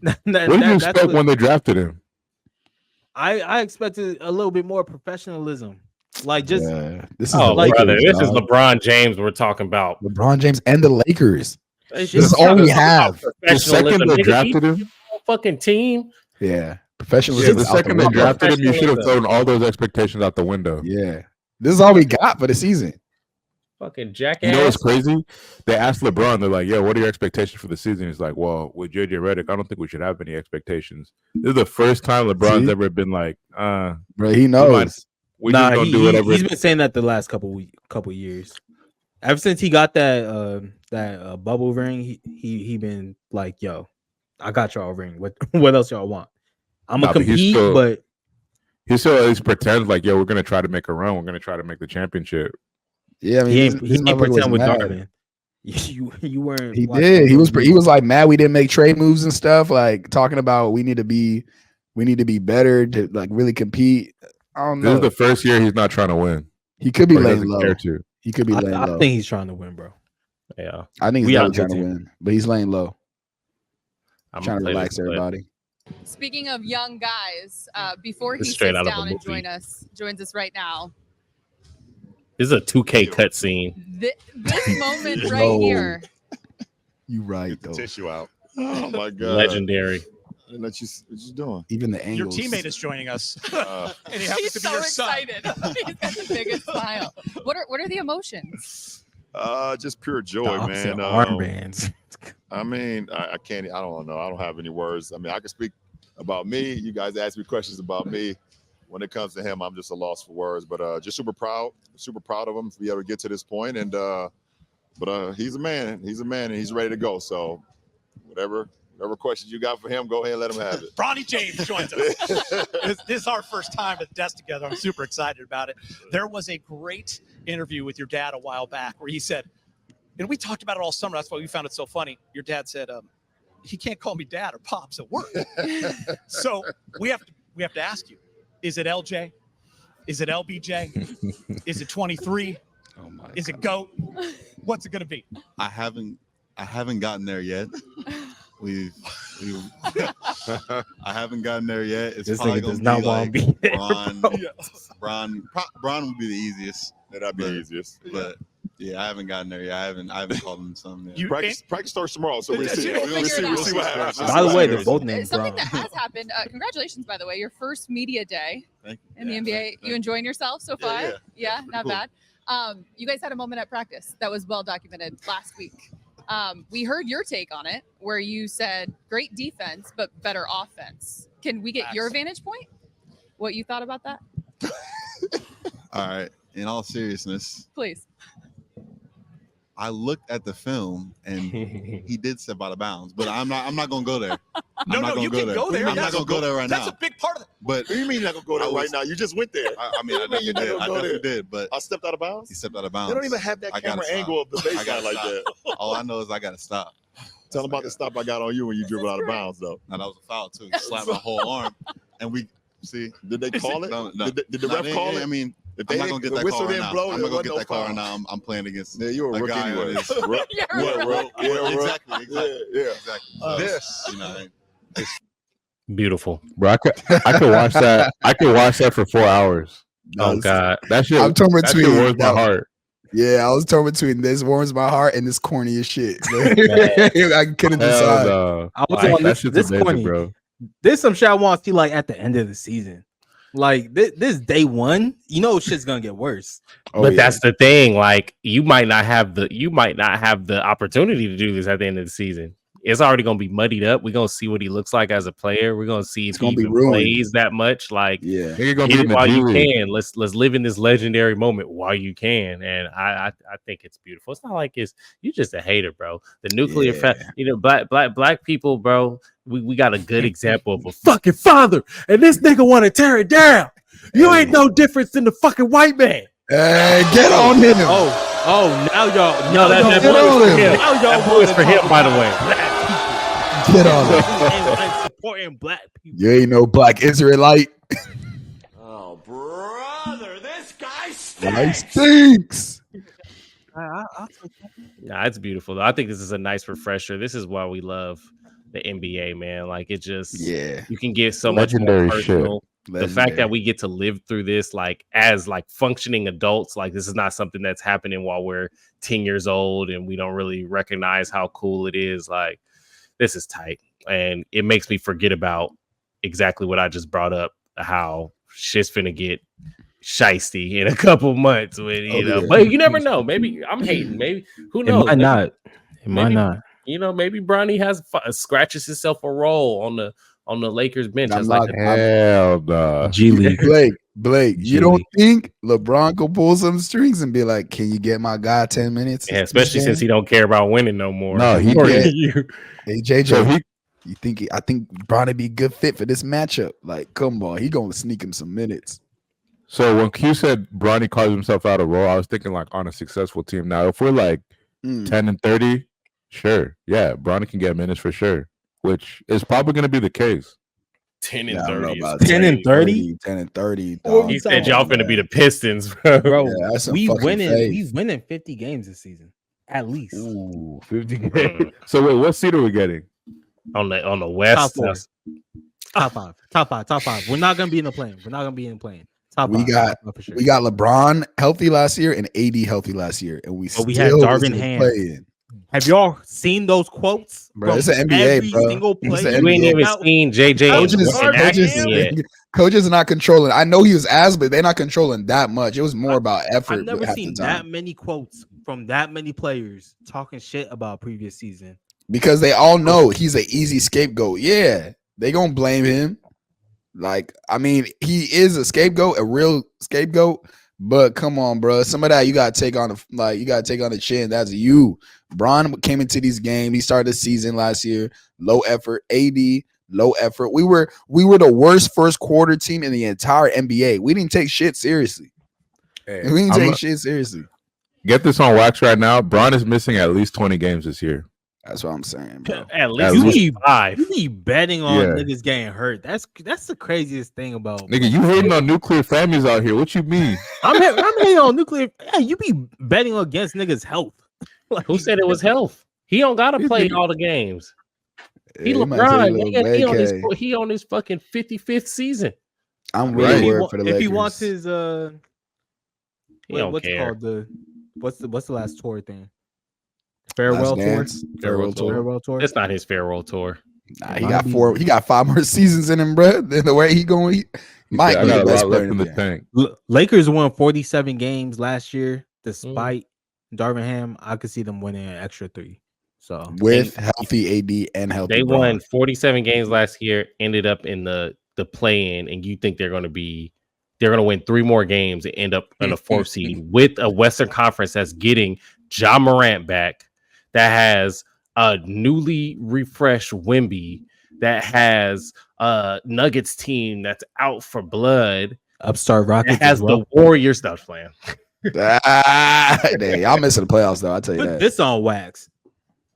What did you expect when they drafted him? I expected a little bit more professionalism. Like just this is brother. This is LeBron James we're talking about. LeBron James and the Lakers. This is all we have. The second they drafted him, fucking team. Yeah, professionalism. The second they drafted him, you should have thrown all those expectations out the window. Yeah, this is all we got for the season. Fucking jackass. You know what's crazy? They asked LeBron, they're like, "Yeah, what are your expectations for the season?" He's like, "Well, with JJ Redick, I don't think we should have any expectations." This is the first time LeBron's ever been like, bro, he knows. We just don't do whatever. He's been saying that the last couple years. Ever since he got that bubble ring, he been like, "Yo, I got y'all a ring. What else y'all want? I'm gonna compete, but he still at least pretends like, yo, we're gonna try to make a run. We're gonna try to make the championship." Yeah, I mean, he ain't pretend with Darvin. You weren't. He did. He was like mad we didn't make trade moves and stuff. Like talking about we need to be better to like really compete. I don't know. This is the first year he's not trying to win. He could be laying low. He could be laying low. I think he's trying to win, bro. Yeah, I think he's really trying to win, but he's laying low. I'm trying to relax everybody. Speaking of young guys, before he sits down and joins us right now. This is a 2K cutscene. This moment right here. You right though. Tissue out. Oh my god. Legendary. didn't let you. What you doing? Even the Your angles. teammate is joining us, and he happens He's to be so your son. excited. He's got the biggest smile. What are the emotions? Just pure joy, man. Armbands. I mean, I can't. I don't know. I don't have any words. I mean, I can speak about me. You guys ask me questions about me. When it comes to him, I'm just a loss for words. But just super proud of him to be able to get to this point. And but he's a man. He's a man, and he's ready to go. So whatever questions you got for him, go ahead and let him have it. Bronny James joins us. This is our first time at the desk together. I'm super excited about it. There was a great interview with your dad a while back where he said, and we talked about it all summer. That's why we found it so funny. Your dad said, he can't call me dad or pops at work. So we have to ask you, is it LJ? Is it LBJ? Is it 23? Oh my Is it GOAT? What's it going to be? I haven't gotten there yet. I haven't gotten there yet. It's This probably nigga gonna does not be want like to be there, Bron would be the easiest. That'd be the easiest. But yeah, I haven't gotten there yet. I haven't called him something yet. Practice starts tomorrow, so we'll see. We'll We'll see what happens. By the way, they're both named Something Bron. that has happened. Congratulations, by the way, your first media day in the NBA. Thank You enjoying yourself so far? Yeah, not Cool. bad. You guys had a moment at practice that was well documented last week. We heard your take on it, where you said great defense but better offense. Can we get your vantage point? What you thought about that? All right. In all seriousness, Please. I looked at the film and he did step out of bounds, but I'm not gonna go there. No, you can go there. I'm not gonna go there right That's now. a big part of it. But What do you mean you're not gonna go there right now? You just went there. I mean, I What do you mean definitely you're did. not I gonna go definitely there? did. But I stepped out of bounds. he stepped out of bounds. They don't even have that I gotta camera stop. angle of the I gotta baseline like stop. that. All I know is I gotta stop. Tell them about the stop I got on you when you dribbled out of bounds, though. Now that was a foul too. He slapped my whole arm, and we see. Did they call it? No. Did the ref call it? I mean, If I'm they not gonna get the that whistle call right didn't now. blow, I'm there not gonna wasn't get no that call foul. right now. I'm playing against. Yeah, you're a rookie guy anyway. that is- Exactly. Yeah. Exactly. This. You know, Beautiful. Bro, I could watch that. I could watch that for 4 hours. Oh God, That shit. I'm torn that shit between warms my heart. Yeah, I was torn between this warms my heart and this corny as shit. I couldn't decide. No. I was Like, on that this, shit's this amazing, corny. bro. There's some shit I want to see like at the end of the season. Like this day one, you know shit's gonna get worse. But that's the thing. Like you might not have the opportunity to do this at the end of the season. It's already gonna be muddied up. We're gonna see what he looks like as a player. We're gonna see if he even plays that much. Like yeah, Nigga gonna get be it in the while G you League. can. Let's live in this legendary moment while you can. And I think it's beautiful. It's not like you're just a hater, bro. The nuclear black people, bro. We got a good example of a fucking father, and this nigga want to tear it down. You ain't no difference than the fucking white man. Hey, get on him. Oh, now y'all. No, that boy is for him. That boy is for him, by the way. Get on him. And supporting black people. You ain't no black Israelite. Oh, brother, this guy He stinks. Nah, it's beautiful though. I think this is a nice refresher. This is why we love the NBA, man. Like it just, you can get so Legendary much more personal. shit. The fact that we get to live through this, like as like functioning adults, like this is not something that's happening while we're 10 years old and we don't really recognize how cool it is. Like this is tight, and it makes me forget about exactly what I just brought up. How shit's finna get shiesty in a couple months with you know, but you never know. Maybe I'm hating. Maybe who knows? It might not. It might Maybe, not. You know, maybe Bronny has scratches himself a role on the Lakers bench. As like hell no. G League. Blake, you don't think LeBron could pull some strings and be like, "Can you get my guy 10 minutes?" Yeah, especially since he don't care about winning no more. No, he did. Hey JJ, So I think Bron would be a good fit for this matchup. Like, come on, he gonna sneak him some minutes. So when Q said Bronny carves himself out of role, I was thinking like on a successful team. Now, if we're like 10-30, sure, yeah, Bronny can get minutes for sure, which is probably going to be the case. 10 Yeah, I don't know 30. about 10 and 30? 10 and 30. He said y'all finna be the Pistons, bro. Bro, Yeah, that's some we fucking winning. faith. We winning 50 games this season, at least. Ooh, 50 games. So wait, what seed are we getting? On the West. Top four. Top five. We're not gonna be in the plane. Top We five. got Top five for sure. we got LeBron healthy last year and AD healthy last year, and we But we still had Darvin isn't Ham. playing. Have y'all seen those quotes? Bro, it's an NBA, every bro. single It's player. an You ain't NBA. even seen JJ Coaches are not controlling. I know he was ass, but they're not controlling that much. It was more about effort. I've never half seen the time. that many quotes from that many players talking shit about previous season. Because they all know he's an easy scapegoat. Yeah, they gonna blame him. Like, I mean, he is a scapegoat, a real scapegoat. But come on, bro. Some of that you gotta take on the chin. That's you. Bron came into these games. He started the season last year. Low effort. AD, low effort. We were the worst first quarter team in the entire NBA. We didn't take shit seriously. Hey, We didn't take shit seriously. Get this on wax right now. Bron is missing at least 20 games this year. That's what I'm saying, bro. At least 5. You be betting on Yeah. niggas getting hurt. That's the craziest thing about Nigga, you hating on nuclear families out here. What you mean? I'm hating on nuclear. Yeah, you be betting against niggas' health. Like, Who said it was health? He don't gotta play all the games. He LeBron. Nigga, he on his fucking 55th season. I'm really worried for the if Lakers. he wants his He don't what's it care. called, what's the last tour thing? Farewell tour. Farewell tour. It's not his farewell tour. Nah, he got 4. He got 5 more seasons in him, bro. Then the way he going, he might I be got the a best lot player left in in the the game. tank. Lakers won 47 games last year, despite Darvin Ham. I could see them winning an extra 3. So With healthy AD and healthy They Bron. won 47 games last year, ended up in the play-in, and you think they're going to win 3 more games and end up in a 4th seed with a Western Conference that's getting Ja Morant back, that has a newly refreshed Wemby, that has a Nuggets team that's out for blood, upstart Rockets that has as well. the Warriors stuff playing. Y'all missing the playoffs though. I tell you Put that. this on wax.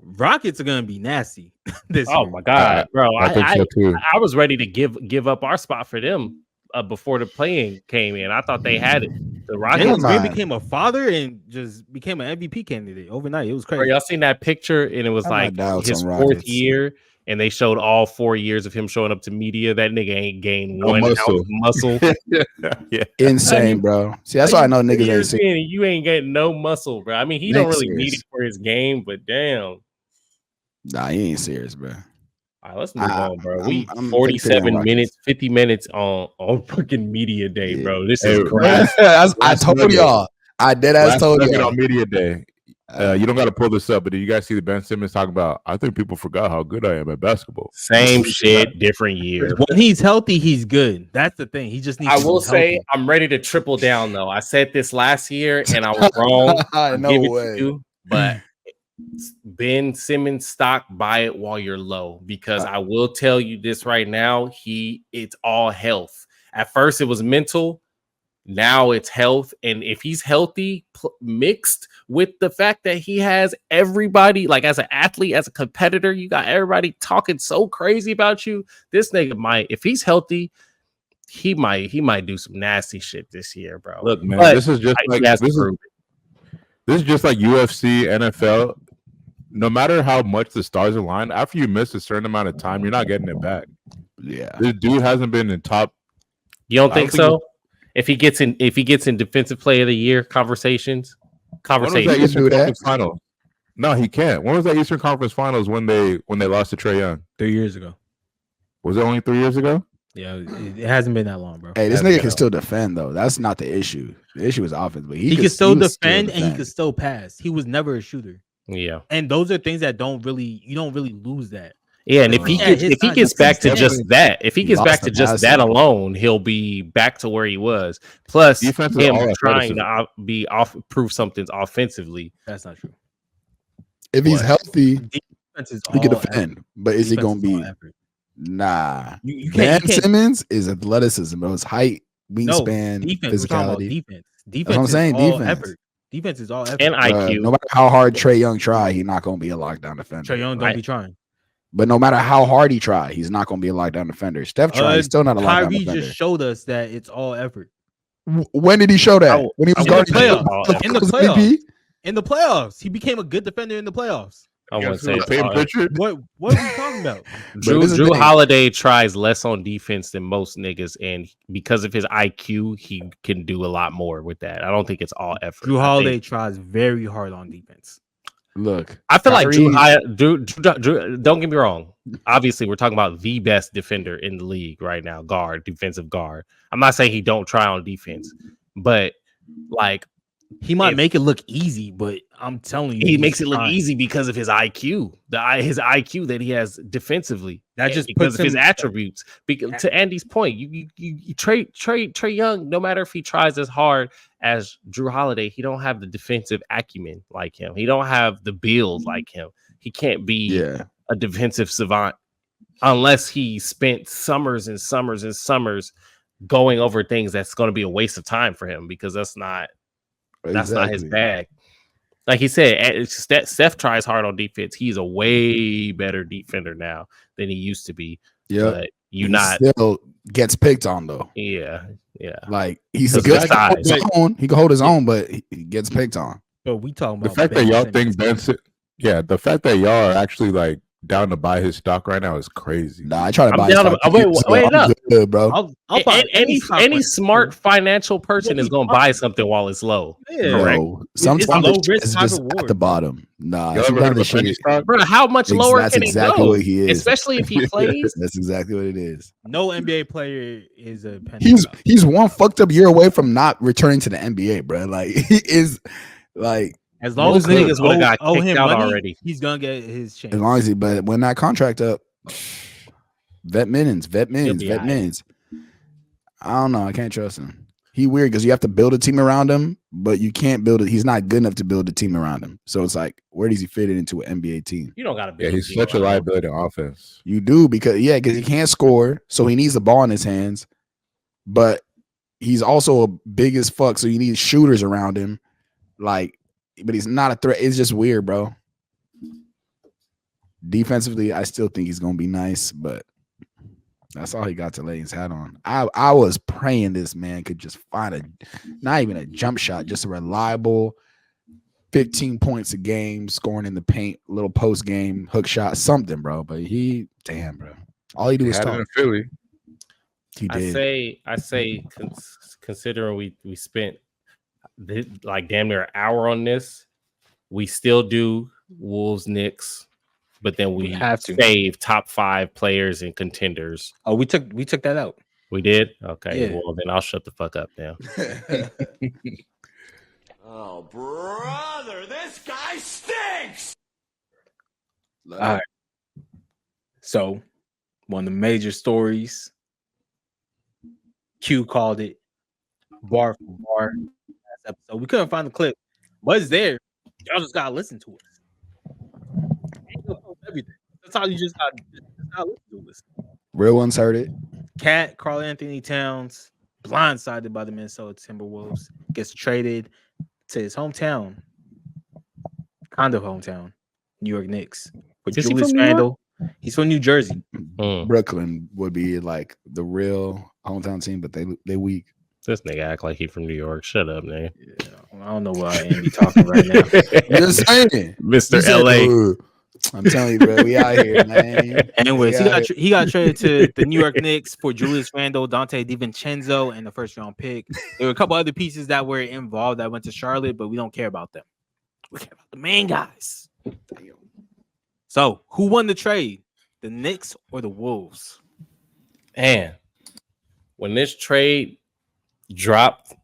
Rockets are gonna be nasty this year. Oh my god, bro! I think so too. I was ready to give up our spot for them before the play-in came in. I thought they had it. The Rockets Jalen Green became a father and just became an MVP candidate overnight. It was crazy. Bro, y'all seen that picture? And it was I'm like not doubts his on 4th Rockets. year, and they showed all 4 years of him showing up to media. That nigga ain't gained No 1 ounce muscle. of muscle. Yeah. Insane, bro. See, that's why I know niggas ain't serious. You ain't getting no muscle, bro. I mean, he don't really need it for his game, but damn. Nah, he ain't serious, bro. All right, let's move on, bro. We I'm 47 Rockets. minutes, 50 minutes on fucking media day, bro. This is Hey, crazy. I told y'all. I dead ass Last told nugget y'all. on media day. You don't got to pull this up, but did you guys see the Ben Simmons talking about? I think people forgot how good I am at basketball. Same shit, different year. When he's healthy, he's good. That's the thing. He just needs. I to will be say healthy. I'm ready to triple down though. I said this last year and I was wrong. I'll No give it way. to you, but Ben Simmons stock, buy it while you're low, because I will tell you this right now, it's all health. At first it was mental, now it's health, and if he's healthy mixed with the fact that he has everybody, like as an athlete, as a competitor, you got everybody talking so crazy about you. This nigga might, if he's healthy, he might do some nasty shit this year, bro. Look, man, But this is just like he has to this prove it. is just like UFC, NFL. No matter how much the stars align, after you miss a certain amount of time, you're not getting it back. Yeah, this dude hasn't been in top. You don't think so? If he gets in defensive player of the year conversations. When was that Eastern Conference Finals? No, he can't. When was that Eastern Conference Finals when they lost to Trae Young? 3 years ago. Was it only 3 years ago? Yeah, it hasn't been that long, bro. Hey, this nigga can still defend though. That's not the issue. The issue is offense, but He can still defend and he can still pass. He was never a shooter. Yeah, and those are things that you don't really lose that. Yeah, and if he gets back to just that, alone, he'll be back to where he was. Plus, Defense is him all trying athleticism. to prove something's offensively. That's not true. If he's healthy, Defense is he can all defend. effort. But is he Defense gonna is all be? effort. Nah. You Ben can't. Simmons is athleticism, bro. His height, No, wingspan, defense. We're talking about physicality. defense. That's Defense what I'm saying. is all Defense. effort. Defense is all effort. And IQ. No matter how hard Trae Young try, he's not gonna be a lockdown defender. Trae Young don't be trying. But no matter how hard he try, he's not gonna be a lockdown defender. Steph try, he's still not a lockdown Kyrie defender. just showed us that it's all effort. When did he show that? When he was guarding In the playoffs. In the playoffs, he became a good defender in the playoffs. I want to say What are we talking about? Drew Holiday tries less on defense than most niggas, and because of his IQ, he can do a lot more with that. I don't think it's all effort. Drew Holiday tries very hard on defense. Look, I feel like Drew, Kyrie- Drew, don't get me wrong. Obviously, we're talking about the best defender in the league right now, defensive guard. I'm not saying he don't try on defense, but like he might make it look easy, but I'm telling you, he makes it look easy because of his IQ, his IQ that he has defensively. That just because puts of his him- attributes. To Andy's point, you trade Trae Young. No matter if he tries as hard as Drew Holiday, he don't have the defensive acumen like him. He don't have the build like him. He can't be a defensive savant unless he spent summers and summers and summers going over things that's going to be a waste of time for him because that's not his bag. Like he said, Steph tries hard on defense. He's a way better defender now than he used to be. Yeah, but he still gets picked on though. Yeah. Like he's a good he can hold his own, but he gets picked on. But we talking The about fact that y'all think the fact that y'all are actually like down to buy his stock right now is crazy. Nah, I try to I'm buy down his to- stock. wait, no. Good, bro. I'll buy Any smart financial person is going to buy something while it's low. Correct. No, sometimes it's just at the bottom. Nah, Y'all ever heard of a penny stock? Bro, how much lower That's can exactly it go? what he is. Especially if he plays. That's exactly what it is. No NBA player is a penny. He's one fucked up year away from not returning to the NBA, bro. Like he is like As long as niggas would have got owe kicked him out money, already. he's gonna get his chance. as long as but when that contract up, vet minutes. be all right. I don't know. I can't trust him. He weird because you have to build a team around him, but you can't build it. He's not good enough to build a team around him. So it's like, where does he fit it into an NBA team? You don't got to Yeah, build. he's such a liability on offense. You do because he can't score, so he needs the ball in his hands. But he's also a big as fuck, so you need shooters around him. Like, but he's not a threat. It's just weird, bro. Defensively, I still think he's gonna be nice, but that's all he got to lay his hat on. I was praying this man could just find not even a jump shot, just a reliable 15 points a game, scoring in the paint, little post game hook shot, something, bro. But damn, bro. All he do is Had it talk. in Philly. He did. I say, considering we spent like damn near an hour on this, we still do Wolves Knicks, but then we have to save top 5 players and contenders. Oh, we took that out. We did? Okay. Yeah. Well, then I'll shut the fuck up now. Oh, brother, this guy stinks! All right. So, one of the major stories, Q called it bar for bar last episode. We couldn't find the clip, but it's there. Y'all just gotta listen to it. Everything. That's how you just gotta listen to this. Real ones heard it. Cat, Karl Anthony Towns, blindsided by the Minnesota Timberwolves, gets traded to his hometown, kind of hometown, New York Knicks. With Is he Julius from New York? Randle. He's from New Jersey. Brooklyn would be like the real hometown team, but they weak. This nigga act like he from New York. Shut up, man. I don't know why Andy talking right now. Just saying, Mr. He said, LA. I'm telling you, bro, we out here, man. Anyways, We out here. he got traded to the New York Knicks for Julius Randle, Dante DiVincenzo, and the first round pick. There were a couple other pieces that were involved that went to Charlotte, but we don't care about them. We care about the main guys. So, who won the trade? The Knicks or the Wolves? Man, when this trade dropped,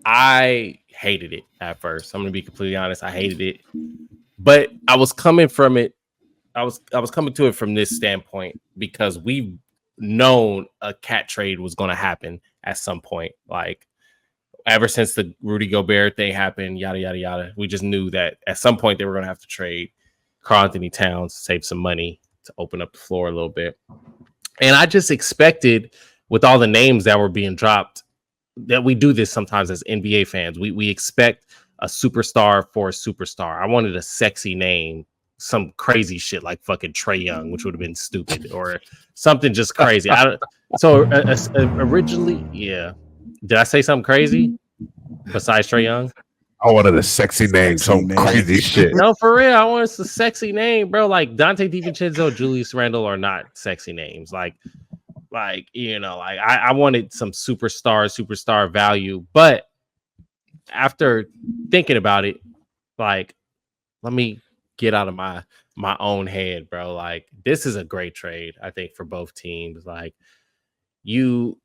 I hated it at first. I'm gonna be completely honest. I hated it, but I was coming from it. I was coming to it from this standpoint because we've known a cat trade was going to happen at some point. Like ever since the Rudy Gobert thing happened, yada yada yada. We just knew that at some point they were going to have to trade Karl Anthony Towns to save some money to open up the floor a little bit. And I just expected, with all the names that were being dropped, that we do this sometimes as NBA fans. We expect a superstar for a superstar. I wanted a sexy name, some crazy shit like fucking Trae Young, which would have been stupid, or something just crazy. Originally, yeah. Did I say something crazy besides Trae Young? I wanted a sexy name, some crazy shit. No, for real. I want a sexy name, bro. Like Dante DiVincenzo, Julius Randle are not sexy names. Like I wanted some superstar value. But after thinking about it, like let me get out of my own head, bro. Like, this is a great trade, I think, for both teams. Like, you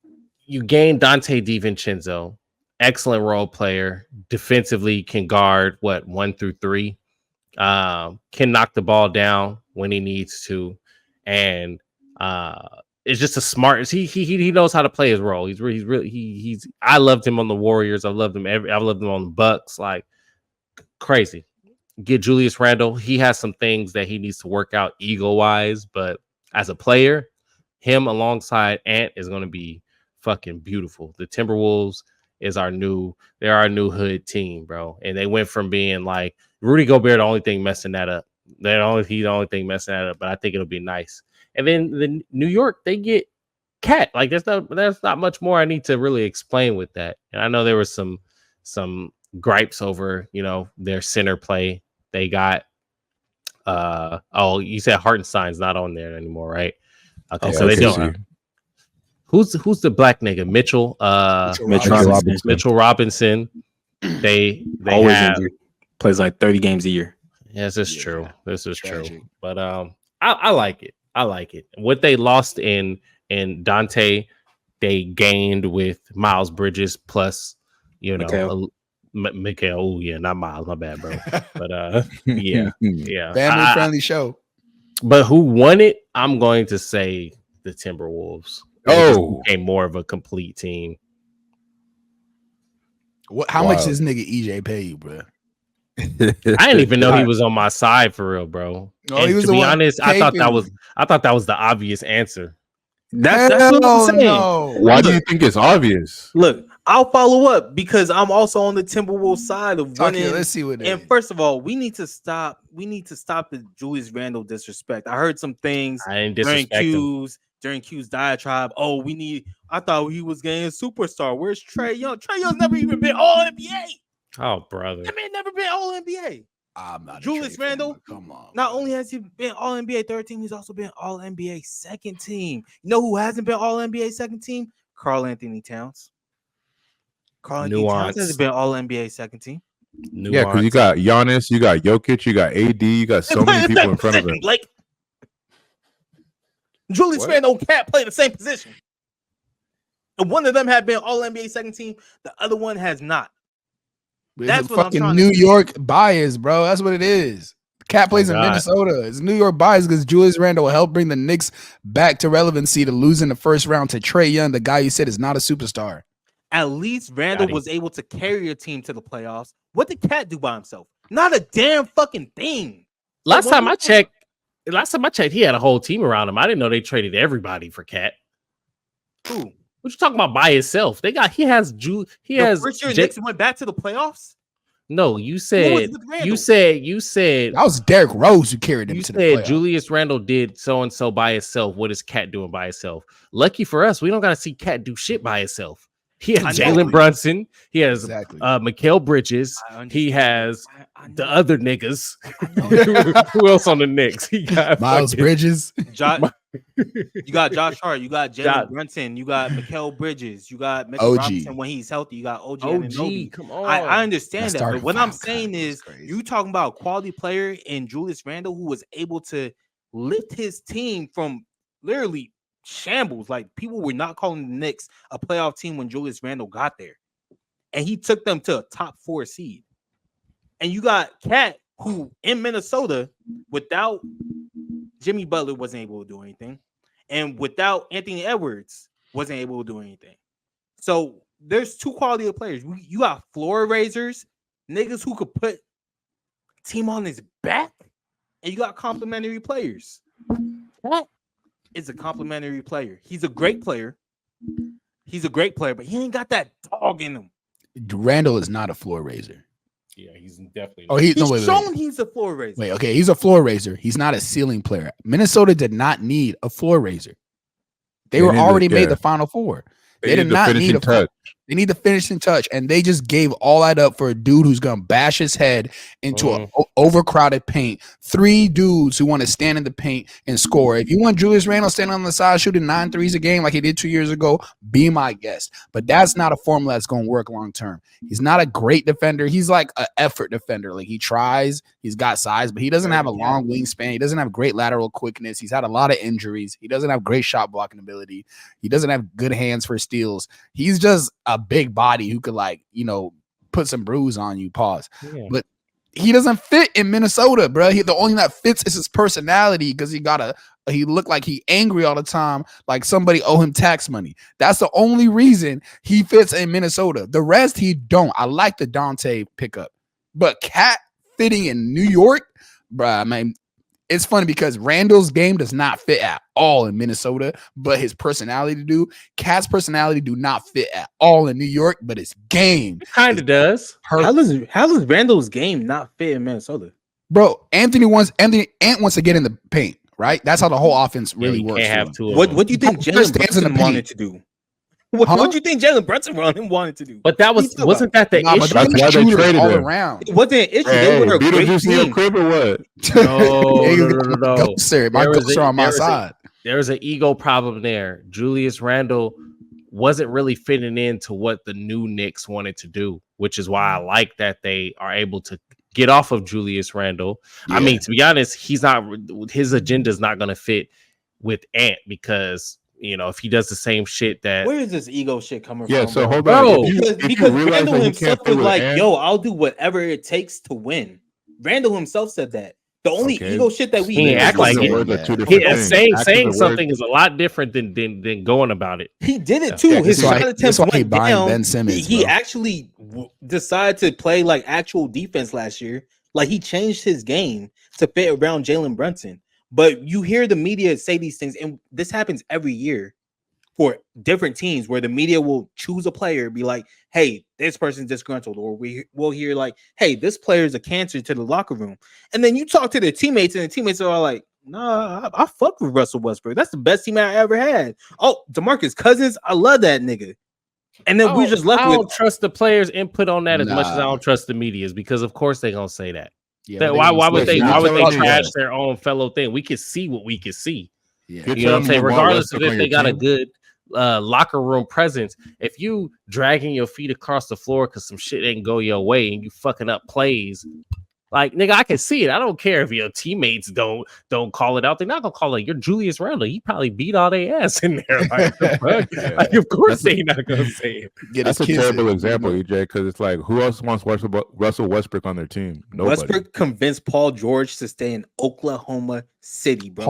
gain Dante DiVincenzo, excellent role player, defensively can guard 1 through 3, can knock the ball down when he needs to, and it's just a smart. He knows how to play his role. He's I loved him on the Warriors. I loved him on the Bucks. Like, crazy. Get Julius Randle. He has some things that he needs to work out ego wise, but as a player, him alongside Ant is going to be fucking beautiful. The Timberwolves they're our new hood team, bro. And they went from being like Rudy Gobert, the only thing messing that up. He's the only thing messing that up, but I think it'll be nice. And then the New York, they get Cat. Like, there's not much more I need to really explain with that. And I know there was some gripes over, their center play. They got you said Hartenstein's not on there anymore, right? Okay, so they don't. Who's the black nigga? Mitchell Robinson. They always have injured. Plays like 30 games a year. Yes, this is true. This is true. But I like it. I like it. What they lost in Dante, they gained with Miles Bridges plus, Mikal. Oh yeah, not Miles. My bad, bro. But yeah. Family friendly show. But who won it? I'm going to say the Timberwolves. Oh, became more of a complete team. How much does nigga EJ pay you, bro? I didn't even know he was on my side for real, bro. Oh, and to be honest, I thought that was the obvious answer. That's what I'm saying. No. Why do you think it's obvious? Look, I'll follow up because I'm also on the Timberwolves side of winning. Let's see what. And first of all, we need to stop the Julius Randle disrespect. I heard some things during Q's diatribe. Oh, I thought he was getting a superstar. Where's Trae Young? Trae Young's never even been All NBA. Oh, brother. That man never been All NBA. I'm not Julius Randle. Come on. Not only has he been All NBA third team, he's also been All NBA second team. You know who hasn't been All NBA second team? Karl Anthony Towns. Karl Anthony Towns hasn't been All NBA second team. Yeah, because you got Giannis, you got Jokic, you got AD, you got so many people in front of him. Like, Julius Randle can't play the same position. And one of them had been All NBA second team, the other one has not. That's what fucking New York bias, bro. That's what it is. Cat plays in Minnesota. It's New York bias because Julius Randle will help bring the Knicks back to relevancy to lose in the first round to Trae Young, the guy you said is not a superstar. At least Randle was able to carry a team to the playoffs. What did Cat do by himself? Not a damn fucking thing. Last time I checked, he had a whole team around him. I didn't know they traded everybody for Cat. Who? What you talking about by himself? He has first year Knicks went back to the playoffs. No, you said that was Derrick Rose who carried him to the playoffs. Julius Randle did so and so by himself. What is Cat doing by himself? Lucky for us, we don't got to see Cat do shit by himself. He has Jalen Brunson. He has Mikal Bridges. He has the other niggas. Who else on the Knicks? He got Miles Bridges. You got Josh Hart. You got Jalen Brunson. You got Mikal Bridges. You got Mitchell Robinson when he's healthy. You got OG. Come on. I understand that. But what I'm saying is, you talking about a quality player in Julius Randle who was able to lift his team from literally shambles. Like, people were not calling the Knicks a playoff team when Julius Randle got there, and he took them to a top 4 seed. And you got Cat, who in Minnesota, without Jimmy Butler, wasn't able to do anything, and without Anthony Edwards, wasn't able to do anything. So there's two quality of players. You got floor raisers, niggas who could put team on his back, and you got complimentary players. Cat is a complimentary player. He's a great player. But he ain't got that dog in him. Randle is not a floor raiser. Yeah, he's definitely. Oh, he's a floor raiser. Wait, okay, he's a floor raiser. He's not a ceiling player. Minnesota did not need a floor raiser. They were already made the Final Four. They did not need a touch. They need the finishing touch, and they just gave all that up for a dude who's gonna bash his head into an overcrowded paint. 3 dudes who want to stand in the paint and score. If you want Julius Randle standing on the side shooting 9 threes a game like he did 2 years ago, be my guest. But that's not a formula that's gonna work long term. He's not a great defender. He's like an effort defender. Like he tries, he's got size, but he doesn't have a long wingspan. He doesn't have great lateral quickness. He's had a lot of injuries. He doesn't have great shot blocking ability. He doesn't have good hands for steals. He's just a big body who could put some bruise on you. Pause. Yeah. But he doesn't fit in Minnesota, bro. The only thing that fits is his personality because he looked like he angry all the time, like somebody owe him tax money. That's the only reason he fits in Minnesota. The rest he don't. I like the Dante pickup, but Cat fitting in New York, bro. I mean, it's funny because Randall's game does not fit at all in Minnesota, but his personality do. Cat's personality do not fit at all in New York, but his game kind of does. How does Randall's game not fit in Minnesota? Bro, Ant wants to get in the paint, right? That's how the whole offense really works. What do you think Jalen Brunson wanted to do? What do you think Jalen Brunson wanted to do? But wasn't that the issue? That's why they traded him. Around. It wasn't an issue. They were a great team. Crib or what? No. Sir, my ghosts are on my side. There was an ego problem there. Julius Randle wasn't really fitting into what the new Knicks wanted to do, which is why I like that they are able to get off of Julius Randle. Yeah. I mean, to be honest, his agenda is not going to fit with Ant because if he does the same shit that where is this ego shit coming from? Yeah, so hold on. Because Randall himself was like, yo, I'll do whatever it takes to win. Randall himself said that. The only ego shit that we act like saying something is a lot different than going about it. He did it too. Yeah, his shot attempts went down. Ben Simmons, he actually decided to play like actual defense last year. Like he changed his game to fit around Jalen Brunson. But you hear the media say these things, and this happens every year for different teams where the media will choose a player, be like, hey, this person's disgruntled, or we'll hear like, hey, this player is a cancer to the locker room. And then you talk to their teammates, and the teammates are like, nah, I fuck with Russell Westbrook. That's the best teammate I ever had. Oh, DeMarcus Cousins, I love that nigga. And then we just left with. I don't trust the players' input on that as much as I don't trust the media's, because of course they're gonna say that. Yeah, why would they trash their own fellow thing? We can see what we can see. Yeah. You know what I'm saying? Regardless of if they got a good locker room presence, if you dragging your feet across the floor because some shit didn't go your way and you fucking up plays, like nigga, I can see it. I don't care if your teammates don't call it out. They're not gonna call it. You're Julius Randle. He probably beat all their ass in there. Like of course they're not gonna say it. That's a terrible example, EJ, because it's like, who else wants Russell Westbrook on their team? Nobody. Westbrook convinced Paul George to stay in Oklahoma City, bro.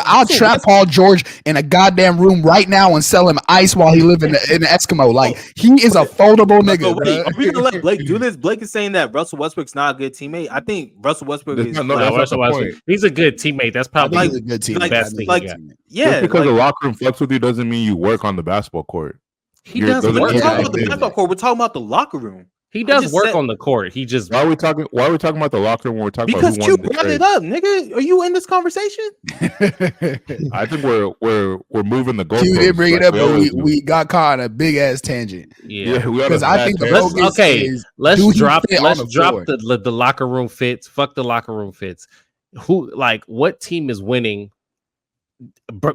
I'll trap Paul George in a goddamn room right now and sell him ice while he live in the Eskimo. Like he is a foldable nigga. Wait, are we gonna let Blake do this? Blake is saying that Russell Westbrook's not a good teammate. I think Russell Westbrook is. He's a good teammate. That's probably a good teammate. The best thing. Yeah, just because the locker room fucks with you doesn't mean you work on the basketball court. He does. We're talking about the basketball court. We're talking about the locker room. He does work on the court. He just why are we talking about the locker room when we're talking because about who Q brought it up, nigga? Are you in this conversation? I think we're moving the goalposts. Q did bring it up, but we got caught on a big ass tangent. Yeah, because I think let's drop the locker room fits. Fuck the locker room fits. What team is winning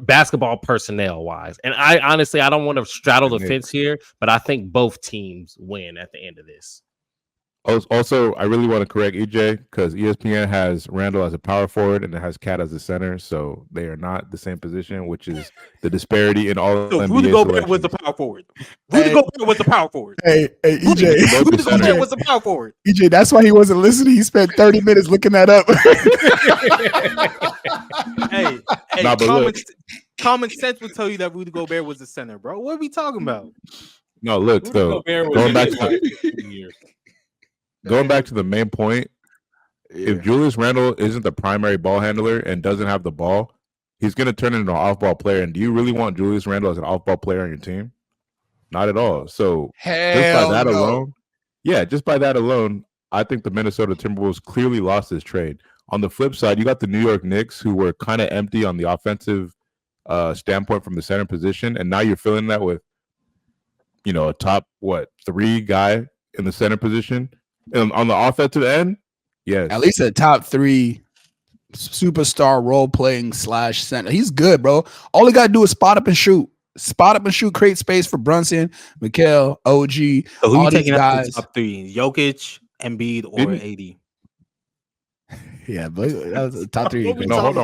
basketball personnel wise? And I honestly, I don't want to straddle the fence here, but I think both teams win at the end of this. Also, I really want to correct EJ because ESPN has Randall as a power forward and it has Cat as a center, so they are not the same position, which is the disparity in all. So Rudy Gobert was the power forward. Rudy Gobert was the power forward. Hey, EJ. Rudy Gobert was the power forward. EJ, that's why he wasn't listening. He spent 30 minutes looking that up. Common sense would tell you that Rudy Gobert was the center, bro. What are we talking about? No, look, so going back to the main point, if Julius Randle isn't the primary ball handler and doesn't have the ball, he's going to turn into an off-ball player. And do you really want Julius Randle as an off-ball player on your team? Not at all. So just by that alone, I think the Minnesota Timberwolves clearly lost this trade. On the flip side, you got the New York Knicks, who were kind of empty on the offensive standpoint from the center position, and now you're filling that with a top 3 guy in the center position and on the offensive end. Yes, at least a top 3 superstar role playing / center. He's good, bro. All he gotta do is spot up and shoot, create space for Brunson, Mikal, OG. So who all you these taking out guys. the top 3? Jokic, Embiid, or AD? Yeah, but that was top 3. No, hold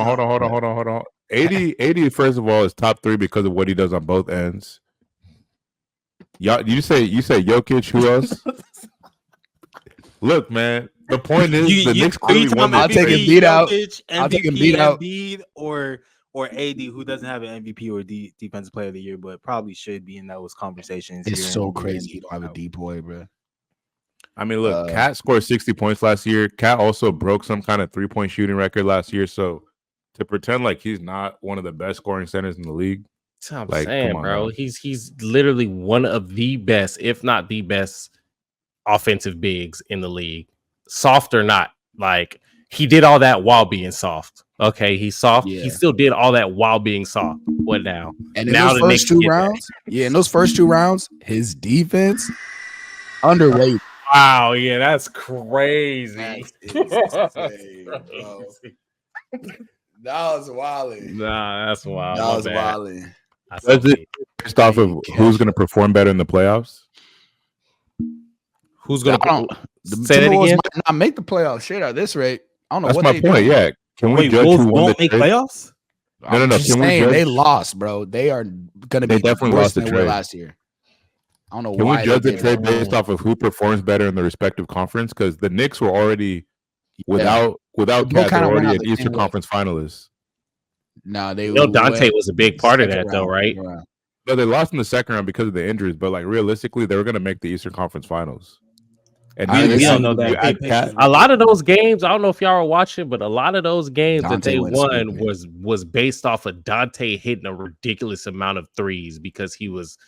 on. 80 first of all is top 3 because of what he does on both ends. Y'all, you say Jokic. Who else? Look, man. The point is the Knicks clearly won. I'll take Embiid out. I'll take Embiid out. Embiid or AD, who doesn't have an MVP or Defensive Player of the Year, but probably should be in those conversations. It's so crazy you don't have a D-boy, bro. I mean, look, Cat scored 60 points last year. Cat also broke some kind of 3-point shooting record last year. So to pretend like he's not one of the best scoring centers in the league, that's what I'm saying, bro. He's literally one of the best, if not the best, offensive bigs in the league. Soft or not, like he did all that while being soft. Okay, he's soft. Yeah. He still did all that while being soft. What now? And in those first 2 rounds, in those first 2 rounds, his defense underrated. Wow, yeah, that's crazy. That was wilding. Nah, that's wild. That was wilding. That's it based off of who's going to perform better in the playoffs. Who's going to say that again? Might not make the playoffs. Shit, at this rate, I don't know. That's what my point. Do. Yeah, can we judge who won the make playoffs? No. Can we judge? They lost, bro. They are going to be definitely worse lost the than trade last year. I don't know Can why. we judge the trade based off of who performs better in the respective conference? Because the Knicks were already without Cat, they're already an Eastern Conference finalists. No, they. Dante was a big part of that, though, right? No, they lost in the second round because of the injuries, but like realistically, they were going to make the Eastern Conference Finals. And we don't know that. A lot of those games, I don't know if y'all are watching, but a lot of those games Dante that they won was based off of Dante hitting a ridiculous amount of threes because he was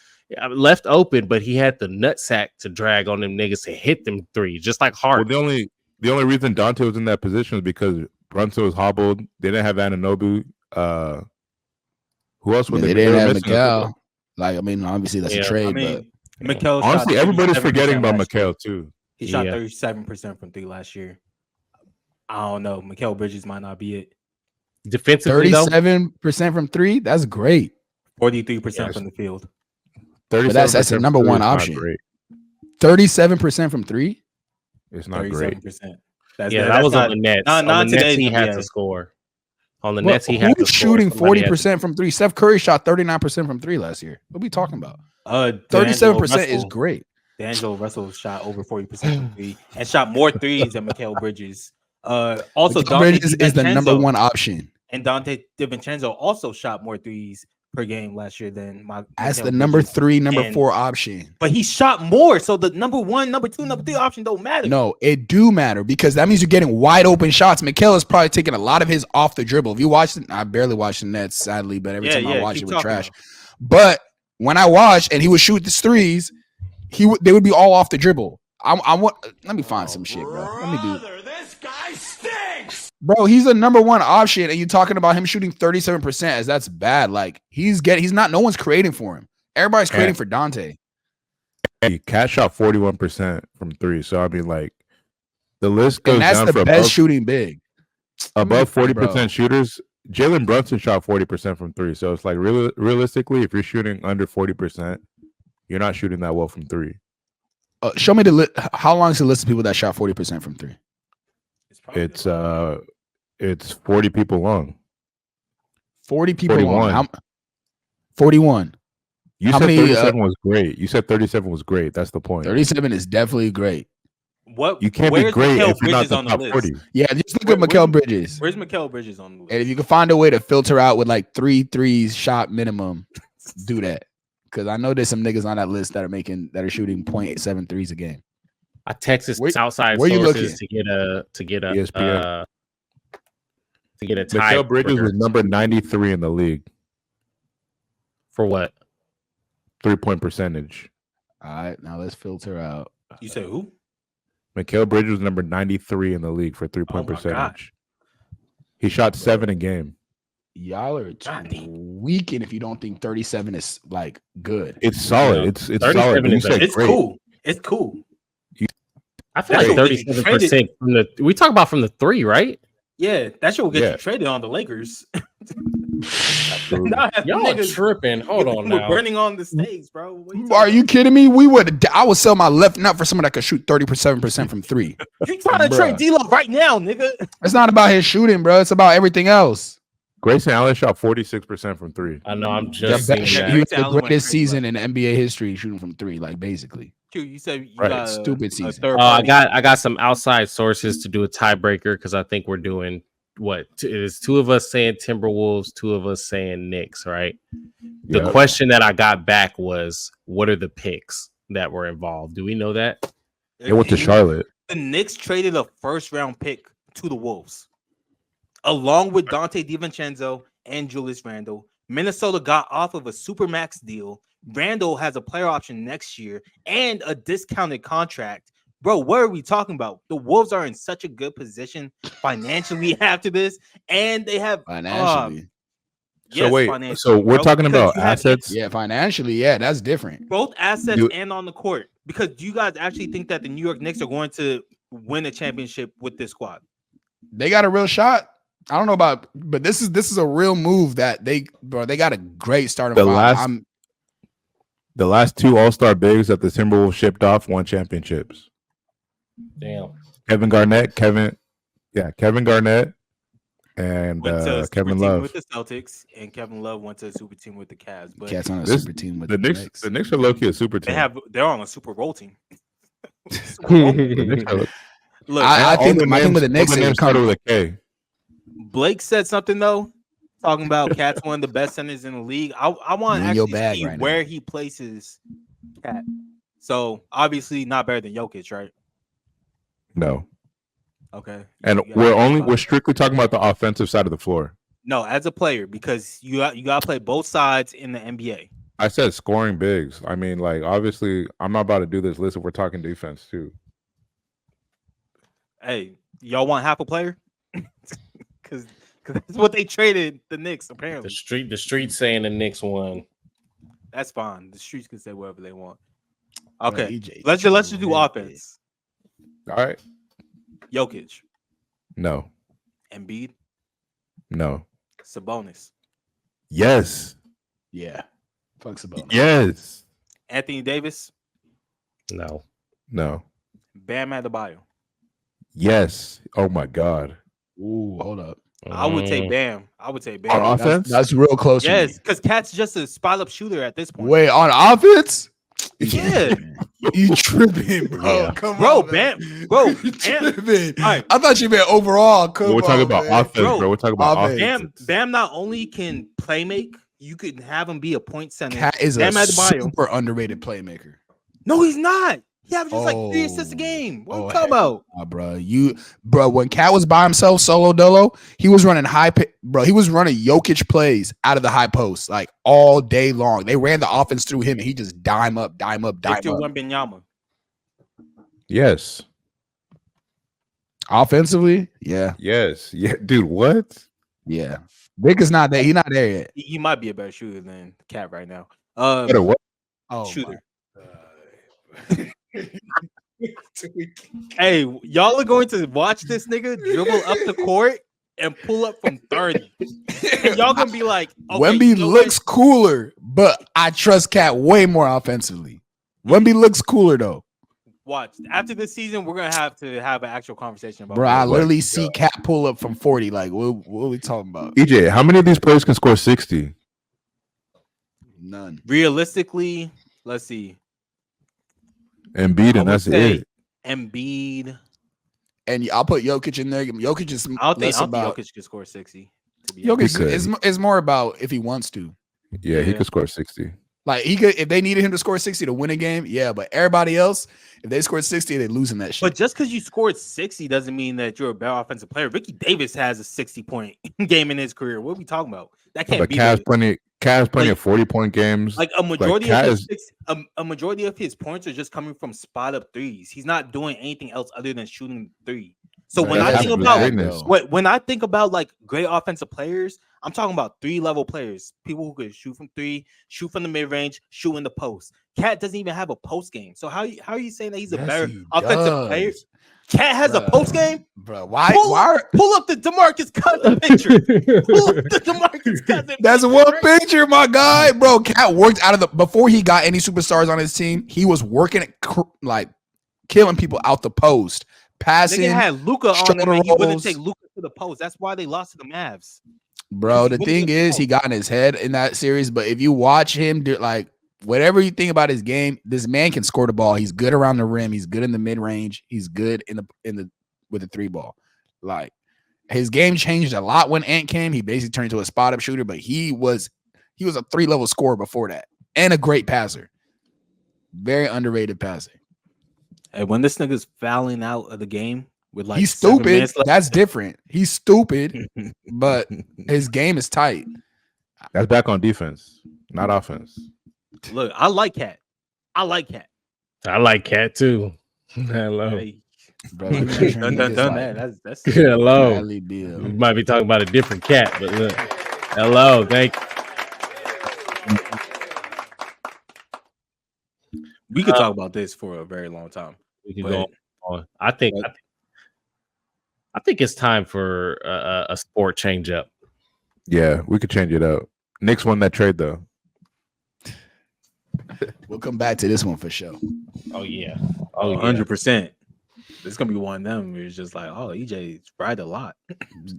left open, but he had the nutsack to drag on them niggas to hit them threes, just like Hart. Well, the only reason Dante was in that position was because Brunson was hobbled. They didn't have Anunoby. Who else was they didn't have Mikal. Like, I mean, obviously that's a trade, but Mikal. Honestly, everybody's forgetting about Mikal too. He shot 37% from 3 last year. I don't know. Mikal Bridges might not be it. Defensively, 37% from 3. That's great. 43% from the field. But that's the number one option. 37% from 3. It's not great. That was on the Nets. On the Nets, he had to score. On the Nets, he had to score. Who's shooting 40% from 3? Steph Curry shot 39% from 3 last year. What are we talking about? 37% is great. D'Angelo Russell shot over 40% from 3 and shot more threes than Mikal Bridges. Also, Mikal Bridges is the number one option. And Dante DiVincenzo also shot more threes per game last year than as the number 3, number 4 option. But he shot more, so the number 1, number 2, number 3 option don't matter. No, it do matter because that means you're getting wide open shots. Mikal is probably taking a lot of his off the dribble. If you watch it, I barely watch the Nets, sadly, but every time I watch it with trash. But when I watch and he would shoot the threes, they would be all off the dribble. Let me find some shit, bro. Let me do. This guy stinks. Bro, he's the number 1 option, and you're talking about him shooting 37% as that's bad. Like he's not. No one's creating for him. Everybody's creating for Dante. Hey, Cat shot 41% from 3. So I mean, like the list goes and that's down the for best shooting big. Above 40% shooters. Jalen Brunson shot 40% from 3. So it's like realistically, if you're shooting under 40%, you're not shooting that well from 3. Show me the list. How long is the list of people that shot 40% from 3? It's 40 people long. 40 people 41. long. 41. You said 37 was great. You said 37 was great. That's the point. 37 is definitely great. What you can't be great if you're not the top 40. Yeah, just look at Mikal Bridges. Where's Mikal Bridges on the list? And if you can find a way to filter out with like 3 threes shot minimum, do that. Because I know there's some niggas on that list that are shooting 0.7 threes a game. I texted outside sources to get a ESPN. To get a tie. Mikal Bridges was number 93 in the league. For what? 3-point percentage. All right, now let's filter out. You say who? Mikal Bridges was number 93 in the league for 3-point percentage. He shot 7 a game. Y'all are tweaking. weaken if you don't think 37 is like good. It's solid. Yeah. It's 37 solid. You is said It's great. cool. It's cool. I feel That like shit will get you 37% from the. We talk about from the 3, right? Yeah, that shit will get Yeah. you traded on the Lakers. Absolutely. Nah, Y'all niggas tripping. Hold on We're now. burning on the stakes, bro. What you talking Are about? you kidding me? I would sell my left nut for someone that could shoot 37% from 3. You trying to trade D-Lo right now, nigga? It's not about his shooting, bro. It's about everything else. Grayson Allen shot 46% from 3. I know. I'm The just best, seeing he was that. the Allen went greatest crazy season in NBA history shooting from 3, like basically. Q, you said you Right. got Stupid a season. third I party. got some outside sources to do a tiebreaker because I think we're doing what is 2 of us saying Timberwolves, 2 of us saying Knicks, right? The Yep. question that I got back was, what are the picks that were involved? Do we know that? They went to Charlotte. The Knicks traded a first-round pick to the Wolves, along with Dante DiVincenzo and Julius Randle. Minnesota got off of a supermax deal. Randle has a player option next year and a discounted contract. Bro, what are we talking about? The Wolves are in such a good position financially after this, and they have Financially. yes, wait, financially, so we're bro, talking because about you have assets? Yeah, financially, yeah, that's different. both assets You- and on the court. Because do you guys actually think that the New York Knicks are going to win a championship with this squad? They got a real shot. I don't know about, but this is a real move that they got a great starting The five. The last 2 All-Star bigs that the Timberwolves shipped off won championships. Damn. Kevin Garnett, Kevin Garnett, and Went to a super Kevin team Love. with the Celtics, and Kevin Love went to a super team with the Cavs. But Cats on a This- super team with The Knicks are low-key a super team. they're on a super roll team. The Knicks are Look, I all think the my thing with the names- Knicks all the is names started with a K. Blake said something though, talking about Cat's one of the best centers in the league. I want You to in your actually bag see right now. where he places Cat. So obviously not better than Jokic, right? No. Okay. And You got- we're strictly talking about the offensive side of the floor. no, as a player, because you got to play both sides in the NBA. I said scoring bigs. I mean, like, obviously, I'm not about to do this list if we're talking defense too. Hey, y'all want half a player? Because that's what they traded the Knicks apparently. The street saying the Knicks won. That's fine. The streets can say whatever they want. Okay, EJ let's just do offense. All right. Jokic, No. Embiid, No. Sabonis, Yes. Yeah. Fuck Sabonis. Yes. Anthony Davis, No. No. Bam Adebayo. Yes. Oh my God. Ooh, hold up. I would take Bam. I would take Bam. On offense? That's real close. to Yes, me. because Cat's just a spot up shooter at this point. Wait, on offense? Yeah, You tripping, bro? Yeah. Come bro, on, man. Bam, bro, You Bam. tripping. All right. I thought you meant overall. Come We're talking on, about man. offense, Bro, bro. We're talking about offense. offense. Bam not only can play make, you could have him be a point center. Cat is a Bam Adebayo. super underrated playmaker. No, he's not. He averages like 3 assists a Oh. game. What are you Oh, talking about? Bro, when Cat was by himself, solo dolo, he was running he was running Jokic plays out of the high post like all day long. They ran the offense through him, and he just dime up. Victor Wembanyama. Yes. Offensively, yeah, Yes. Yeah. Dude, what? yeah. Vic is not there. He's not there yet. He might be a better shooter than Cat right now. Better what? Oh, Shooter. Hey, y'all are going to watch this nigga dribble up the court and pull up from 30. And y'all gonna be like, okay, Wemby you know looks cooler, but I trust Cat way more offensively. Wemby looks cooler though. Watch. After this season, we're gonna have to have an actual conversation about Bro, I this. literally see Cat pull up from 40. Like, what are we talking about? EJ, how many of these players can score 60? None. Realistically, let's see. Embiid, I and would that's say it. Embiid. And I'll put Jokic in there. Jokic is I don't think about Jokic can score 60. To be Jokic could. is more about if he wants to. Yeah, he Yeah. could score 60. Like he could, if they needed him to score 60 to win a game, yeah. But everybody else, if they scored 60, they're losing that shit. But just because you scored 60 doesn't mean that you're a better offensive player. Ricky Davis has a 60-point game in his career. What are we talking about? That can't But be Cavs the- plenty Like- of 40-point games. like a majority Cat of his is- a majority of his points are just coming from spot up threes. He's not doing anything else other than shooting three. So Bro, when I that's think bad, about though. when I think about like great offensive players, I'm talking about 3-level players, people who could shoot from 3, shoot from the mid range, shoot in the post. Cat doesn't even have a post game. So how are you saying that he's a better offensive player? Cat has a post game, bro. Why are pull up the DeMarcus Cousins picture? Pull up the DeMarcus Cousins. That's one picture, my guy, bro. Cat worked out of the before he got any superstars on his team. He was working at like killing people out the post, passing. Nigga had Luka on him, and he wouldn't rolls. take Luka to the post. That's why they lost to the Mavs. Bro, the thing is, he got in his head in that series. But if you watch him do like whatever you think about his game, this man can score the ball. He's good around the rim. He's good in the mid range. He's good in the with the 3 ball. Like his game changed a lot when Ant came. He basically turned into a spot up shooter, but he was a 3-level scorer before that and a great passer. Very underrated passer. And when this nigga's fouling out of the game with like He's 7 stupid. minutes left- That's different. He's stupid, but his game is tight. That's back on defense, not offense. Look, I like Cat. I like Cat. I like Cat too. Hello. Hey, Bro, done that. That's Hello. Bradley Beal. We might be talking about a different Cat, but look. Hello. Thank you. We could talk about this for a very long time. We can But- go on. I think it's time for a sport change up. Yeah, we could change it up. Knicks won that trade though. We'll come back to this one for sure. Oh yeah. Oh, 100%. This is gonna be one of them where it's just like, oh, EJ's right a lot.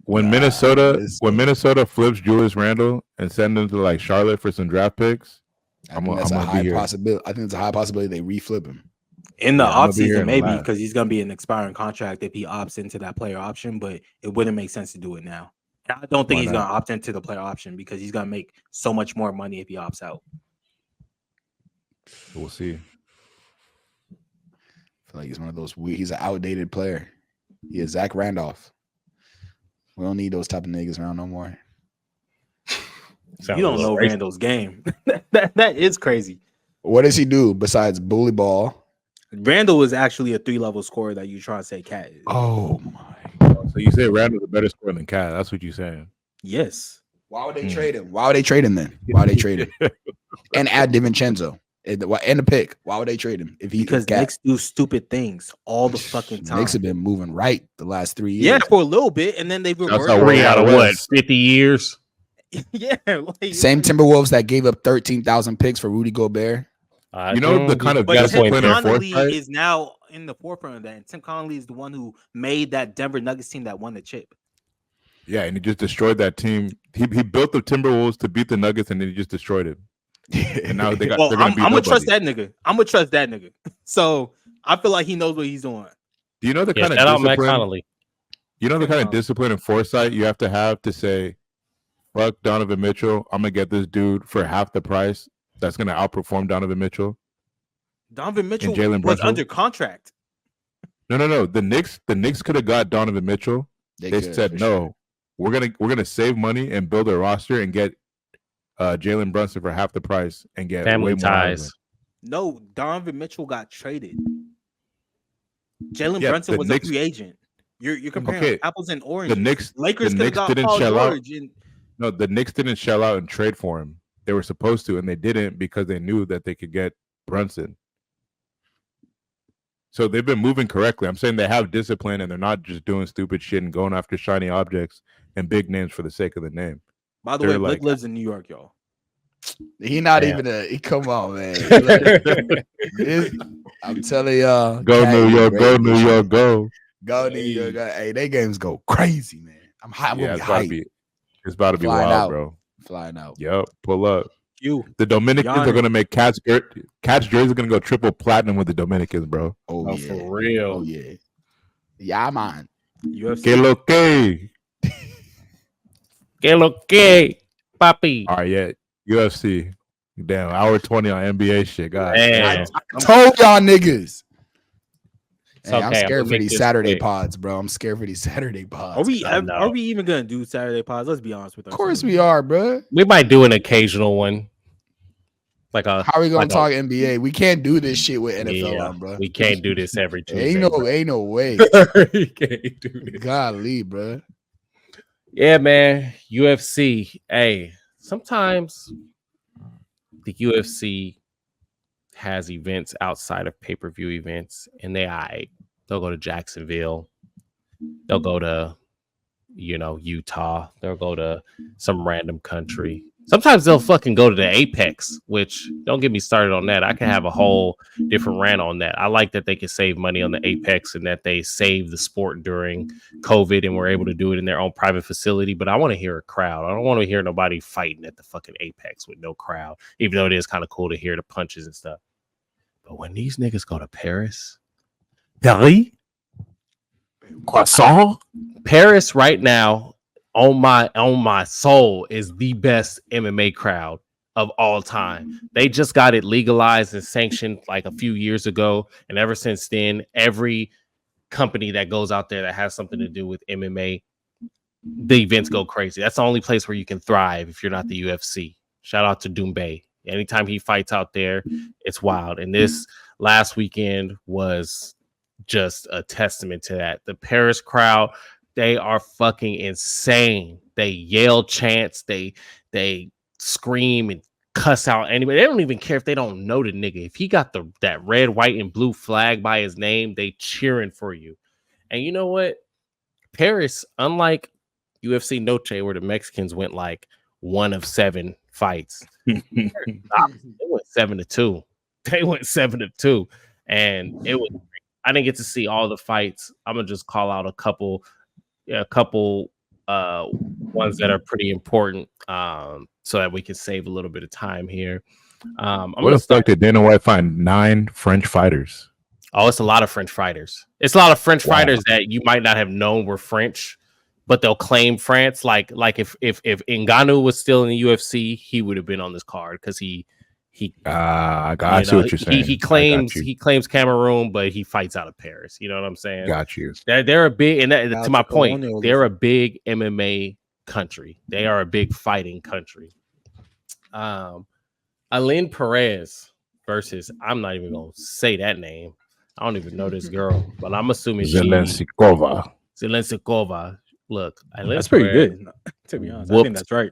When Minnesota flips Julius Randle and send him to like Charlotte for some draft picks, I think that's a high possibility. I think it's a high possibility they reflip him. In the I'm gonna be here offseason, in maybe July. because he's gonna be an expiring contract if he opts into that player option, but it wouldn't make sense to do it now. And I don't think Why he's not? gonna opt into the player option because he's gonna make so much more money if he opts out. We'll see. I feel like he's one of those he's an outdated player. He is Zach Randolph. We don't need those type of niggas around no more. You don't know Randall's game. that is crazy. What does he do besides bully ball? Randall is actually a 3-level scorer that you try to say Cat is. Oh my! So you say Randle's a better scorer than Cat? That's what you're saying? Yes. Why would they trade him? Why would they trade him then? Why would they trade him? And add DiVincenzo and the pick. Why would they trade him if he Because Cat? Knicks do stupid things all the fucking time. Knicks have been moving right the last 3 years. Yeah, for a little bit, and then they've reversed. 3 out of what? 50 years. Yeah, like, Same Timberwolves that gave up 13,000 picks for Rudy Gobert. You know the kind of but Tim discipline and Connolly foresight. is now in the forefront of that. And Tim Connolly is the one who made that Denver Nuggets team that won the chip. Yeah, and he just destroyed that team. He built the Timberwolves to beat the Nuggets, and then he just destroyed it. And now they got. Well, they're gonna I'm beat gonna trust nobody. that nigga. I'm gonna trust that nigga. So I feel like he knows what he's doing. Do you know the Yeah, kind of shout out Matt discipline? Connolly. You know the kind of discipline and foresight you have to say, "Fuck Donovan Mitchell. I'm gonna get this dude for half the price. That's gonna outperform Donovan Mitchell." Donovan Mitchell Jalen was Brunson? under contract. No. The Knicks could have got Donovan Mitchell. They could, said for no. We're gonna save money and build a roster and get Jalen Brunson for half the price and get Family way more out of ties. him. No, Donovan Mitchell got traded. Jalen Yeah, Brunson the was Knicks- a free agent. You're comparing Okay, apples and oranges. The Knicks Lakers could have got didn't Paul shell George. out. And No, the Knicks didn't shell out and trade for him. They were supposed to, and they didn't because they knew that they could get Brunson. So they've been moving correctly. I'm saying they have discipline and they're not just doing stupid shit and going after shiny objects and big names for the sake of the name. by the way, They're Blake like- lives in New York, y'all. He not Damn. even come on, man. I'm telling y'all. Go Cat New is York, great go this New year. York, go. Go New York. Hey, they games go crazy, man. I'm high. I'm Yeah, gonna it's be about to hyped. be. It's about to be Flying wild, out. bro. Flying out. Yep, pull up. You. The Dominicans are Giannis. gonna make Cat's jersey gonna go triple platinum with the Dominicans, bro. Oh, Oh, yeah. for real. Oh yeah. Yeah, man. UFC. Que lo que? Que lo que, papi. All right, yeah. UFC. Damn, hour 20 on NBA shit. God, Damn. I told y'all niggas. It's Hey, I'm okay, I'm scared gonna for make these this Saturday quick. pods, bro. I'm scared for these Saturday pods. Are we even gonna do Saturday pods? Let's be honest with Of ourselves. course we are, bro. We might do an occasional one. Like a How are we gonna like talk NBA? We can't do this shit with NFL yeah, on, bro. we can't do this every Tuesday. Ain't no way. We can't do this. Golly, bro. Yeah, man. UFC. Hey, sometimes the UFC has events outside of pay-per-view events, and they'll go to Jacksonville, they'll go to Utah, they'll go to some random country. Sometimes they'll fucking go to the Apex, which don't get me started on that. I can have a whole different rant on that. I like that they can save money on the Apex and that they save the sport during COVID and were able to do it in their own private facility. But I want to hear a crowd. I don't want to hear nobody fighting at the fucking Apex with no crowd, even though it is kind of cool to hear the punches and stuff. But when these niggas go to Paris, croissant, Paris right now, on my soul, is the best MMA crowd of all time. They just got it legalized and sanctioned like a few years ago, and ever since then, every company that goes out there that has something to do with MMA, the events go crazy. That's the only place where you can thrive if you're not the UFC. Shout out to Dikembe. Anytime he fights out there, it's wild. And this last weekend was just a testament to that. The Paris crowd, they are fucking insane. They yell chants, they scream and cuss out anybody. They don't even care if they don't know the nigga. If he got that red, white, and blue flag by his name, they cheering for you. And you know what? Paris, unlike UFC Noche, where the Mexicans went like 1 of 7 fights, they went 7-2. They went 7-2, and it was. I didn't get to see all the fights. I'm gonna just call out a couple ones that are pretty important, so that we can save a little bit of time here. What the fuck did Dana White find 9 French fighters? Oh, it's a lot of French fighters. It's a lot of French fighters that you might not have known were French, but they'll claim France. Like if Ngannou was still in the UFC, he would have been on this card because he I see what you're saying. He claims Cameroon, but he fights out of Paris. You know what I'm saying? Got you. They're a big, and to my point, they're a big MMA country. They are a big fighting country. Aline Perez versus, I'm not even gonna say that name. I don't even know this girl, but I'm assuming Zelensikova. Look, that's pretty good. To be honest, I think that's right.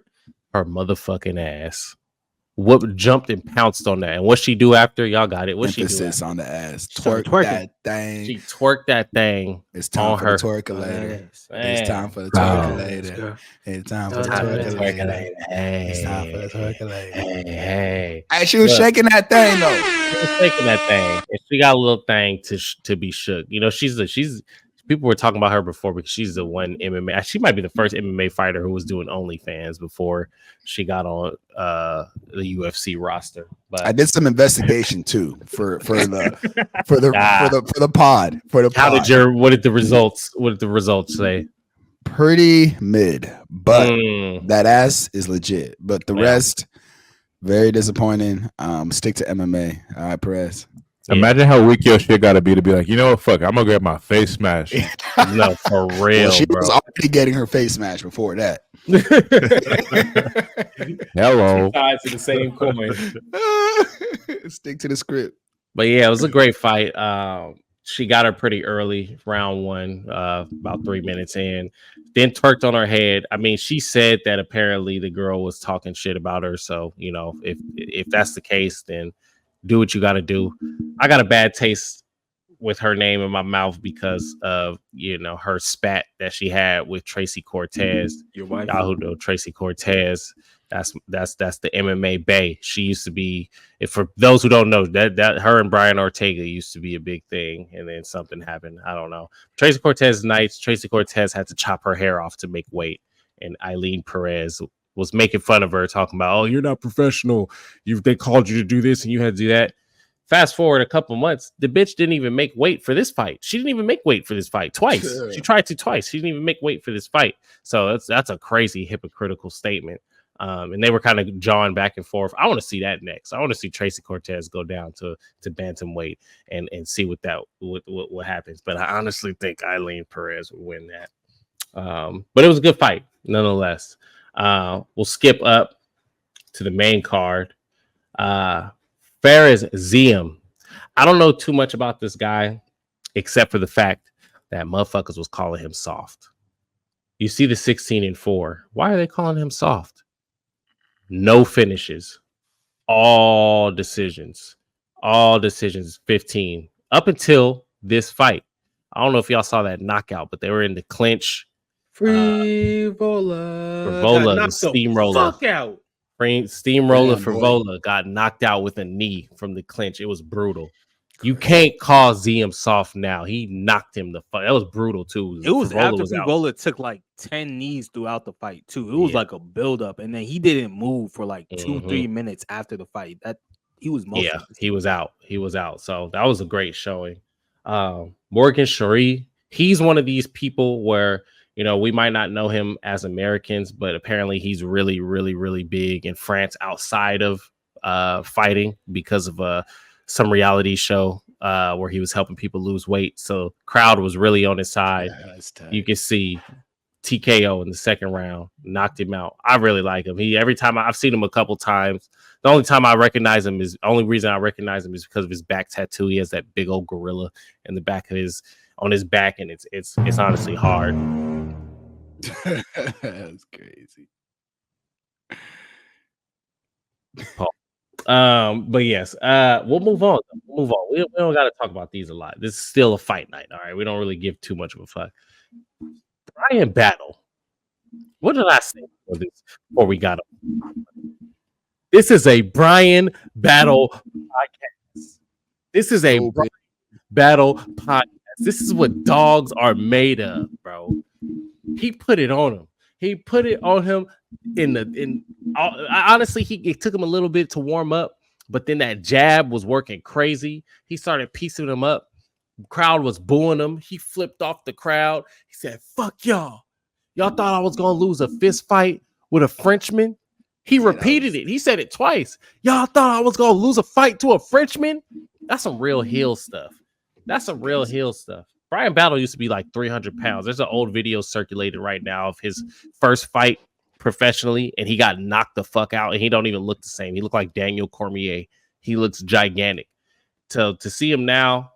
Her motherfucking ass. Jumped and pounced on that. And what she do after? Y'all got it. What she do? Emphasis on the ass. Twerk that thing. She twerked that thing. It's time on for her. the twerkulator. It's time for the twerkulator. It's time for the twerkulator. It's time for the twerkulator. Hey. Hey, she was shaking that thing though. She was shaking that thing. And she got a little thing to be shook. You know, she's people were talking about her before because she's the one MMA. She might be the first MMA fighter who was doing OnlyFans before she got on the UFC roster. But I did some investigation too for the pod. What did the results say? Pretty mid, but that ass is legit. But the rest, very disappointing. Stick to MMA. All right, Perez. Imagine how weak your shit gotta be to be like, you know what, fuck, I'm gonna get my face smashed. No, for real. Well, she bro. was already getting her face smashed before that. Hello. Sides of the same coin. Stick to the script. But yeah, it was a great fight. She got her pretty early, round 1, about 3 minutes in. Then twerked on her head. I mean, she said that apparently the girl was talking shit about her. So, you know, if that's the case, then do what you got to do. I got a bad taste with her name in my mouth because of, you know, her spat that she had with Tracy Cortez. Your wife, y'all who know Tracy Cortez. That's the MMA bae. She used to be. For those who don't know, that her and Brian Ortega used to be a big thing, and then something happened. I don't know. Tracy Cortez nights. Tracy Cortez had to chop her hair off to make weight, and Aline Perez was making fun of her, talking about, "Oh, you're not professional. They called you to do this, and you had to do that." Fast forward a couple months, the bitch didn't even make weight for this fight. She didn't even make weight for this fight twice. Sure. She tried to twice. She didn't even make weight for this fight. So that's a crazy hypocritical statement. And they were kind of jawing back and forth. I want to see that next. I want to see Tracy Cortez go down to bantamweight and see what happens. But I honestly think Aline Perez would win that. But it was a good fight nonetheless. We'll skip up to the main card. Fares Ziem. I don't know too much about this guy, except for the fact that motherfuckers was calling him soft. You see the 16-4. Why are they calling him soft? No finishes. All decisions. 15. Up until this fight. I don't know if y'all saw that knockout, but they were in the clinch. Frivola, the steamroller. Fuck out. Steamroller Damn, Frivola got knocked out with a knee from the clinch. It was brutal. You can't call Ziem soft now. He knocked him the fuck. That was brutal too. It was after out. Frivola took like 10 knees throughout the fight too. It was like a buildup, and then he didn't move for like 2-3 minutes after the fight. That he was he was out. He was out. So that was a great showing. Morgan Cherie, he's one of these people where we might not know him as Americans, but apparently he's really, really, really big in France outside of fighting because of some reality show where he was helping people lose weight. So crowd was really on his side. You can see TKO in the second round, knocked him out. I really like him. Every time I've seen him a couple times. The only reason I recognize him is because of his back tattoo. He has that big old gorilla in the back of on his back, and it's honestly hard. That's crazy. But yes, we'll move on. We don't got to talk about these a lot. This is still a fight night. All right, we don't really give too much of a fuck. Brian Battle. What did I say before we got him? This is a Brian Battle podcast. This is a Brian Battle podcast. This is what dogs are made of, bro. He put it on him. Honestly, it took him a little bit to warm up, but then that jab was working crazy. He started piecing him up. Crowd was booing him. He flipped off the crowd. He said, "Fuck y'all. Y'all thought I was going to lose a fist fight with a Frenchman?" He repeated it. He said it twice. "Y'all thought I was going to lose a fight to a Frenchman?" That's some real heel stuff. Brian Battle used to be like 300 pounds. There's an old video circulated right now of his first fight professionally, and he got knocked the fuck out, and he don't even look the same. He looked like Daniel Cormier. He looks gigantic. To see him now,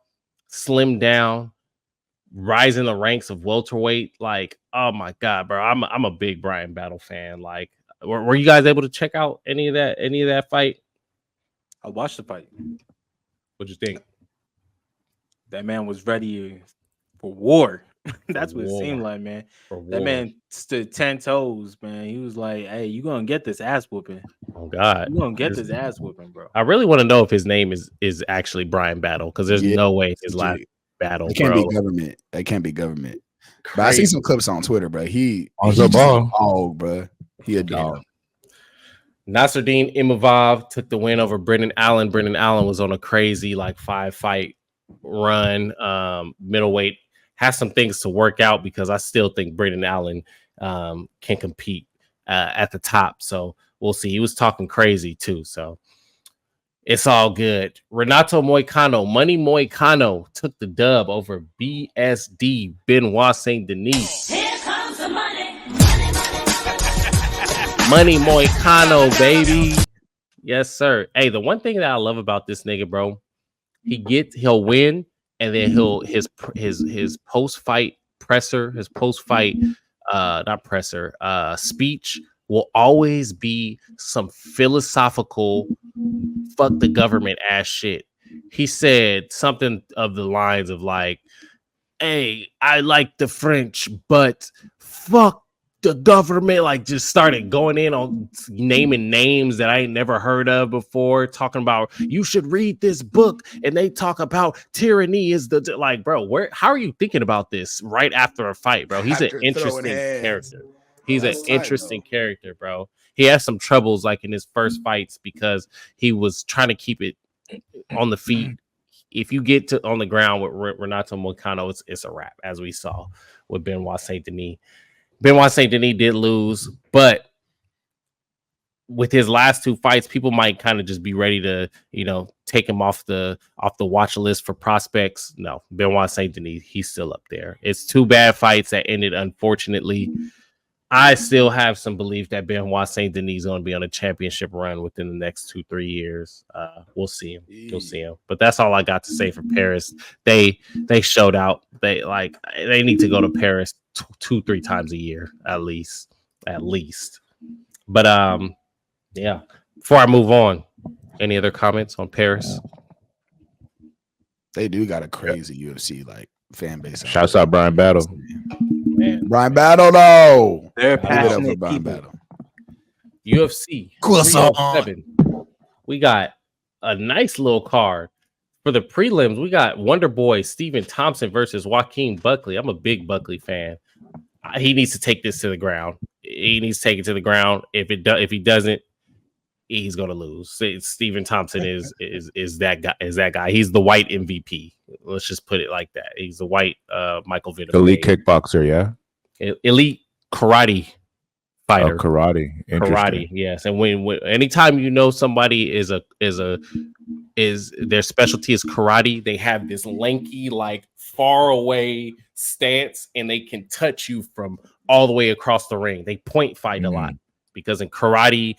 slim down, rise in the ranks of welterweight, like, oh my god, bro. I'm a big Brian Battle fan. Like, were you guys able to check out any of that fight? I watched the fight. What'd you think? That man was ready for war. That's what it seemed like, man. That man stood 10 toes, man. He was like, "Hey, you gonna get this ass whooping." Oh God, you gonna get this ass whooping, bro. I really want to know if his name is actually Brian Battle, because there's no way his last Battle. It can't be government. It can't be government. But I see some clips on Twitter, bro. He's a dog, bro. He a dog. Nasruddin Imavov took the win over Brendan Allen. Brendan Allen was on a crazy 5-fight run. Middleweight has some things to work out, because I still think Brendan Allen can compete at the top. So we'll see. He was talking crazy too. So it's all good. Renato Moicano, Money Moicano, took the dub over BSD, Benoit Saint Denis. Here comes the money. Money Moicano, baby. Yes, sir. Hey, the one thing that I love about this nigga, bro, he'll win, and then his post-fight presser, his post-fight speech will always be some philosophical fuck the government ass shit. He said something of the lines of like, "Hey, I like the French, but fuck the government." Like, just started going in on naming names that I ain't never heard of before, talking about you should read this book, and they talk about tyranny is the like, bro, how are you thinking about this right after a fight, bro? He's an interesting character. He's an interesting character, bro. He has some troubles like in his first fights because he was trying to keep it on the feet. If you get on the ground with Renato Moicano, it's a wrap, as we saw with Benoit Saint Denis. Benoit Saint Denis did lose, but with his last two fights, people might kind of just be ready to, take him off the watch list for prospects. No, Benoit Saint Denis, he's still up there. It's two bad fights that ended, unfortunately. I still have some belief that Benoit Saint Denis is going to be on a championship run within the next 2-3 years. We'll see him. We'll see him. But that's all I got to say for Paris. They showed out. They need to go to Paris 2-3 times a year at least. But yeah. Before I move on, any other comments on Paris? They do got a crazy UFC like fan base. Shouts out Brian Battle. Man. Brian Battle, though. They're Give it up for passionate Brian people. Battle. UFC Croissant. 307. We got a nice little card. For the prelims, we got Wonder Boy Stephen Thompson versus Joaquin Buckley. I'm a big Buckley fan. He needs to take this to the ground. He needs to take it to the ground. If he doesn't, he's gonna lose. Stephen Thompson is that guy. Is that guy? He's the white MVP. Let's just put it like that. He's the white Michael Vitter. Elite kickboxer, yeah. Elite karate fighter. Oh, karate. Karate, yes. And when anytime you know somebody is their specialty is karate, they have this lanky, like far away stance, and they can touch you from all the way across the ring. They point fight a lot because in karate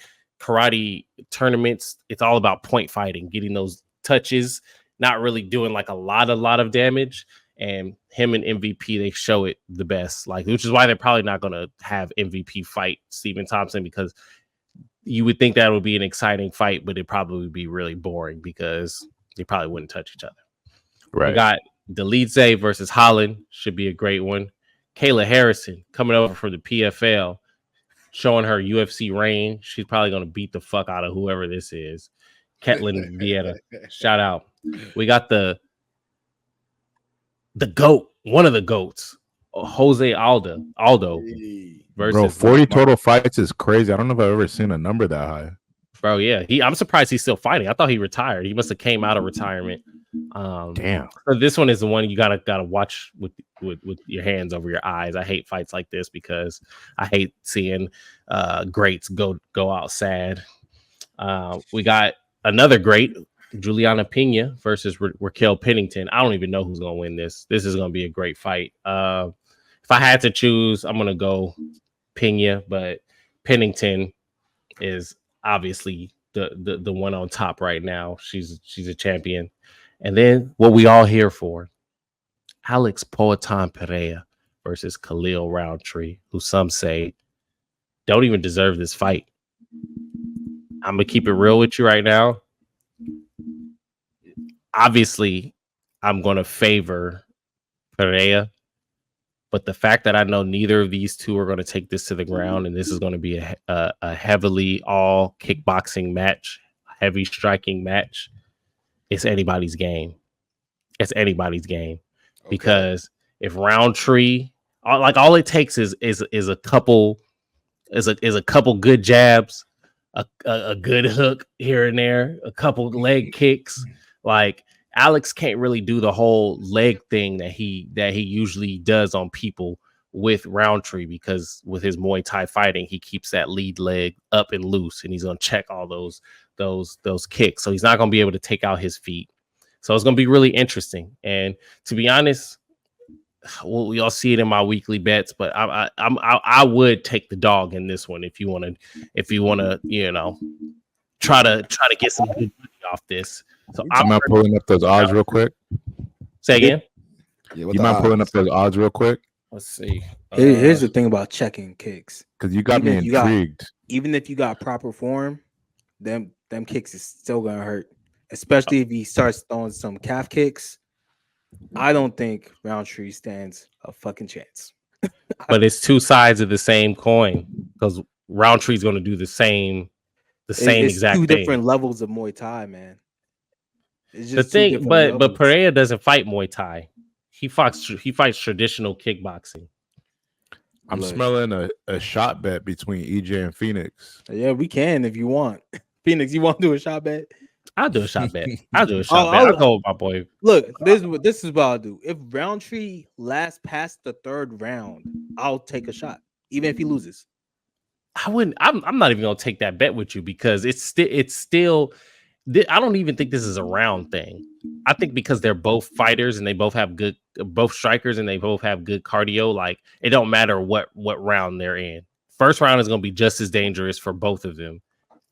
tournaments, it's all about point fighting, getting those touches, not really doing like a lot of damage. And him and MVP, they show it the best, like, which is why they're probably not going to have MVP fight Stephen Thompson, because you would think that would be an exciting fight, but it probably would be really boring because they probably wouldn't touch each other. Right. We got Delidze versus Holland, should be a great one. Kayla Harrison coming over from the PFL, showing her UFC reign. She's probably going to beat the fuck out of whoever this is. Ketlin Vieira, shout out. We got the GOAT, one of the GOATs, Jose Aldo versus Bro, 40 total fights is crazy. I don't know if I've ever seen a number that high. Bro, yeah. I'm surprised he's still fighting. I thought he retired. He must have came out of retirement. Damn. So this one is the one you gotta watch with your hands over your eyes. I hate fights like this because I hate seeing greats go out sad. We got another great, Juliana Pena versus Raquel Pennington. I don't even know who's gonna win this. This is gonna be a great fight. If I had to choose, I'm gonna go Pena, but Pennington is obviously the one on top right now. She's a champion. And then what we all here for, Alex Poatan Pereira versus Khalil Roundtree, who some say don't even deserve this fight. I'm gonna keep it real with you right now. Obviously, I'm gonna favor Pereira, but the fact that I know neither of these two are going to take this to the ground, and this is going to be a heavily all kickboxing match, heavy striking match, it's anybody's game. It's anybody's game. Okay. Because if Roundtree, like all it takes is a couple good jabs, a good hook here and there, a couple leg kicks. Like Alex can't really do the whole leg thing that he usually does on people with Roundtree, because with his Muay Thai fighting, he keeps that lead leg up and loose, and he's gonna check all those kicks. So he's not gonna be able to take out his feet. So it's gonna be really interesting. And to be honest, well, y'all see it in my weekly bets, but I would take the dog in this one if you wanna, try to get some good money off this. So I'm not pulling up those odds real quick. Say again. Yeah, you mind pulling up those odds real quick? Let's see. Here's the thing about checking kicks. Because you got me intrigued. Even if you got proper form, them kicks is still gonna hurt. Especially if he starts throwing some calf kicks. I don't think Roundtree stands a fucking chance. But it's two sides of the same coin, because Roundtree's going to do the same exact two thing. Different levels of Muay Thai, man. It's The just thing, but Pereira doesn't fight Muay Thai. He fights traditional kickboxing. I'm smelling a shot bet between EJ and Phoenix. Yeah, we can if you want. Phoenix, you want to do a shot bet? I'll do a shot bet. I'll go with my boy. Look, this is what I'll do. If Roundtree lasts past the third round, I'll take a shot, even if he loses. I wouldn't. I'm not even gonna take that bet with you, because it's still. I don't even think this is a round thing. I think because they're both fighters and they both have both strikers and they both have good cardio. Like, it don't matter what round they're in. first round is going to be just as dangerous for both of them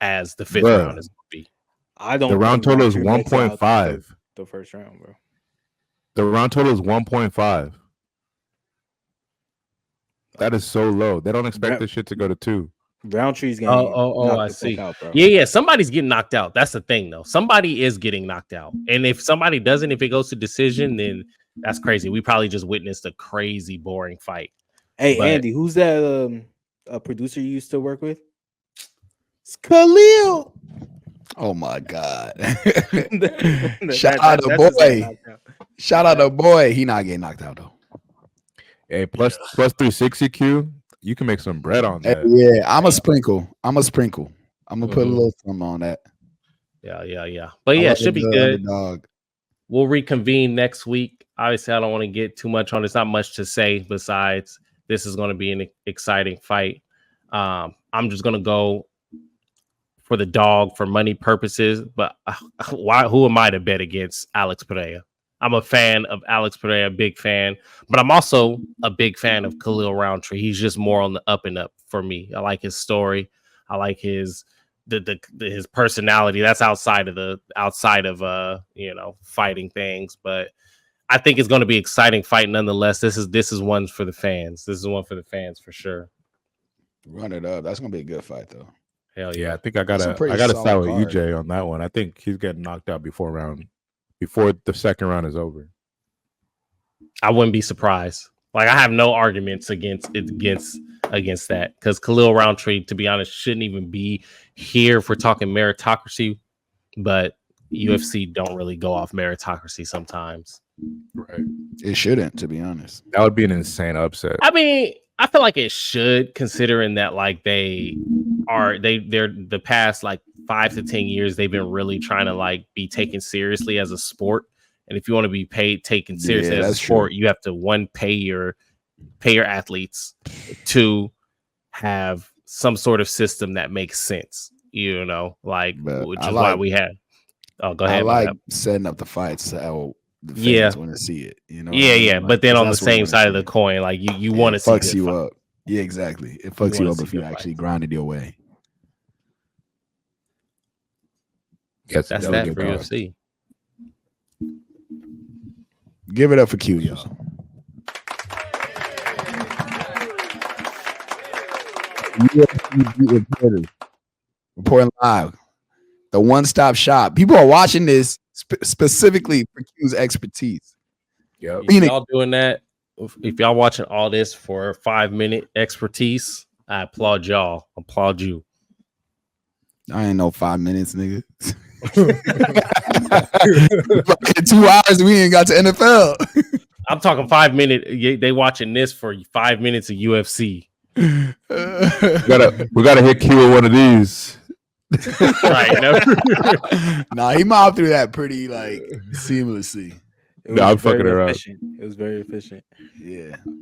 as the fifth Bruh. round is going to be. I don't. The round think total is Roundtree makes it out 1.5. The first round, bro. The round total is 1.5. That is so low. They don't expect this shit to go to 2. Roundtree's getting I see. Yeah, somebody's getting knocked out. That's the thing, though. Somebody is getting knocked out, and if somebody doesn't, if it goes to decision, then that's crazy. We probably just witnessed a crazy, boring fight. Hey, But- Andy, who's that producer you used to work with? It's Khalil. Oh my God! That- Shout that- out to that's just getting boy. knocked out. Shout out to boy. He not getting knocked out though. Hey, plus 360 Q. You can make some bread on Hey, that. yeah, I'm a sprinkle. I'm gonna put a little something on that. Yeah. But I yeah, love it should a be good good. underdog. We'll reconvene next week. Obviously, I don't want to get too much on. There's not much to say besides this is going to be an exciting fight. I'm just going to go for the dog for money purposes. But why? Who am I to bet against Alex Pereira? I'm a fan of Alex Pereira, big fan, but I'm also a big fan of Khalil Roundtree. He's just more on the up and up for me. I like his story. I like his his personality. That's outside of fighting things. But I think it's going to be an exciting fight nonetheless. This is one for the fans. This is one for the fans for sure. Run it up. That's gonna be a good fight though. Hell Yeah, yeah. I think I That's a gotta pretty side solid with card. EJ on that one. I think he's getting knocked out before the second round is over. I wouldn't be surprised. Like I have no arguments against that because Khalil Roundtree, to be honest, shouldn't even be here if we're talking meritocracy. But UFC don't really go off meritocracy sometimes. Right. It shouldn't, to be honest. That would be an insane upset. I mean, I feel like it should, considering that like they're the past like 5 to 10 years they've been really trying to like be taken seriously as a sport. And if you want to be taken seriously as a sport, you have to one, pay your athletes, 2, have some sort of system that makes sense. You know, like which is why we had. Oh, go ahead. I like setting up the fights how the fans want to see it. You know, Yeah. Like, but then on the that's what we same wanna side of see. the coin, like you want to see fucks good you fight. up. Yeah, exactly. It fucks you wanna up see if you good actually grinded your way. Yes, That's that was that good for card. UFC. Give it up for Q, y'all. Reporting live. The one-stop shop. People are watching this specifically for Q's expertise. Yeah. If y'all doing that, if y'all watching all this for 5-minute expertise, I applaud y'all. Applaud you. I ain't no 5 minutes, nigga. In 2 hours, we ain't got to NFL. I'm talking 5 minute. They watching this for 5 minutes of UFC. we gotta hit Q with one of these. Right. No. Nah, he mobbed through that pretty like seamlessly. No, I'm fucking her up. It was very efficient. Yeah.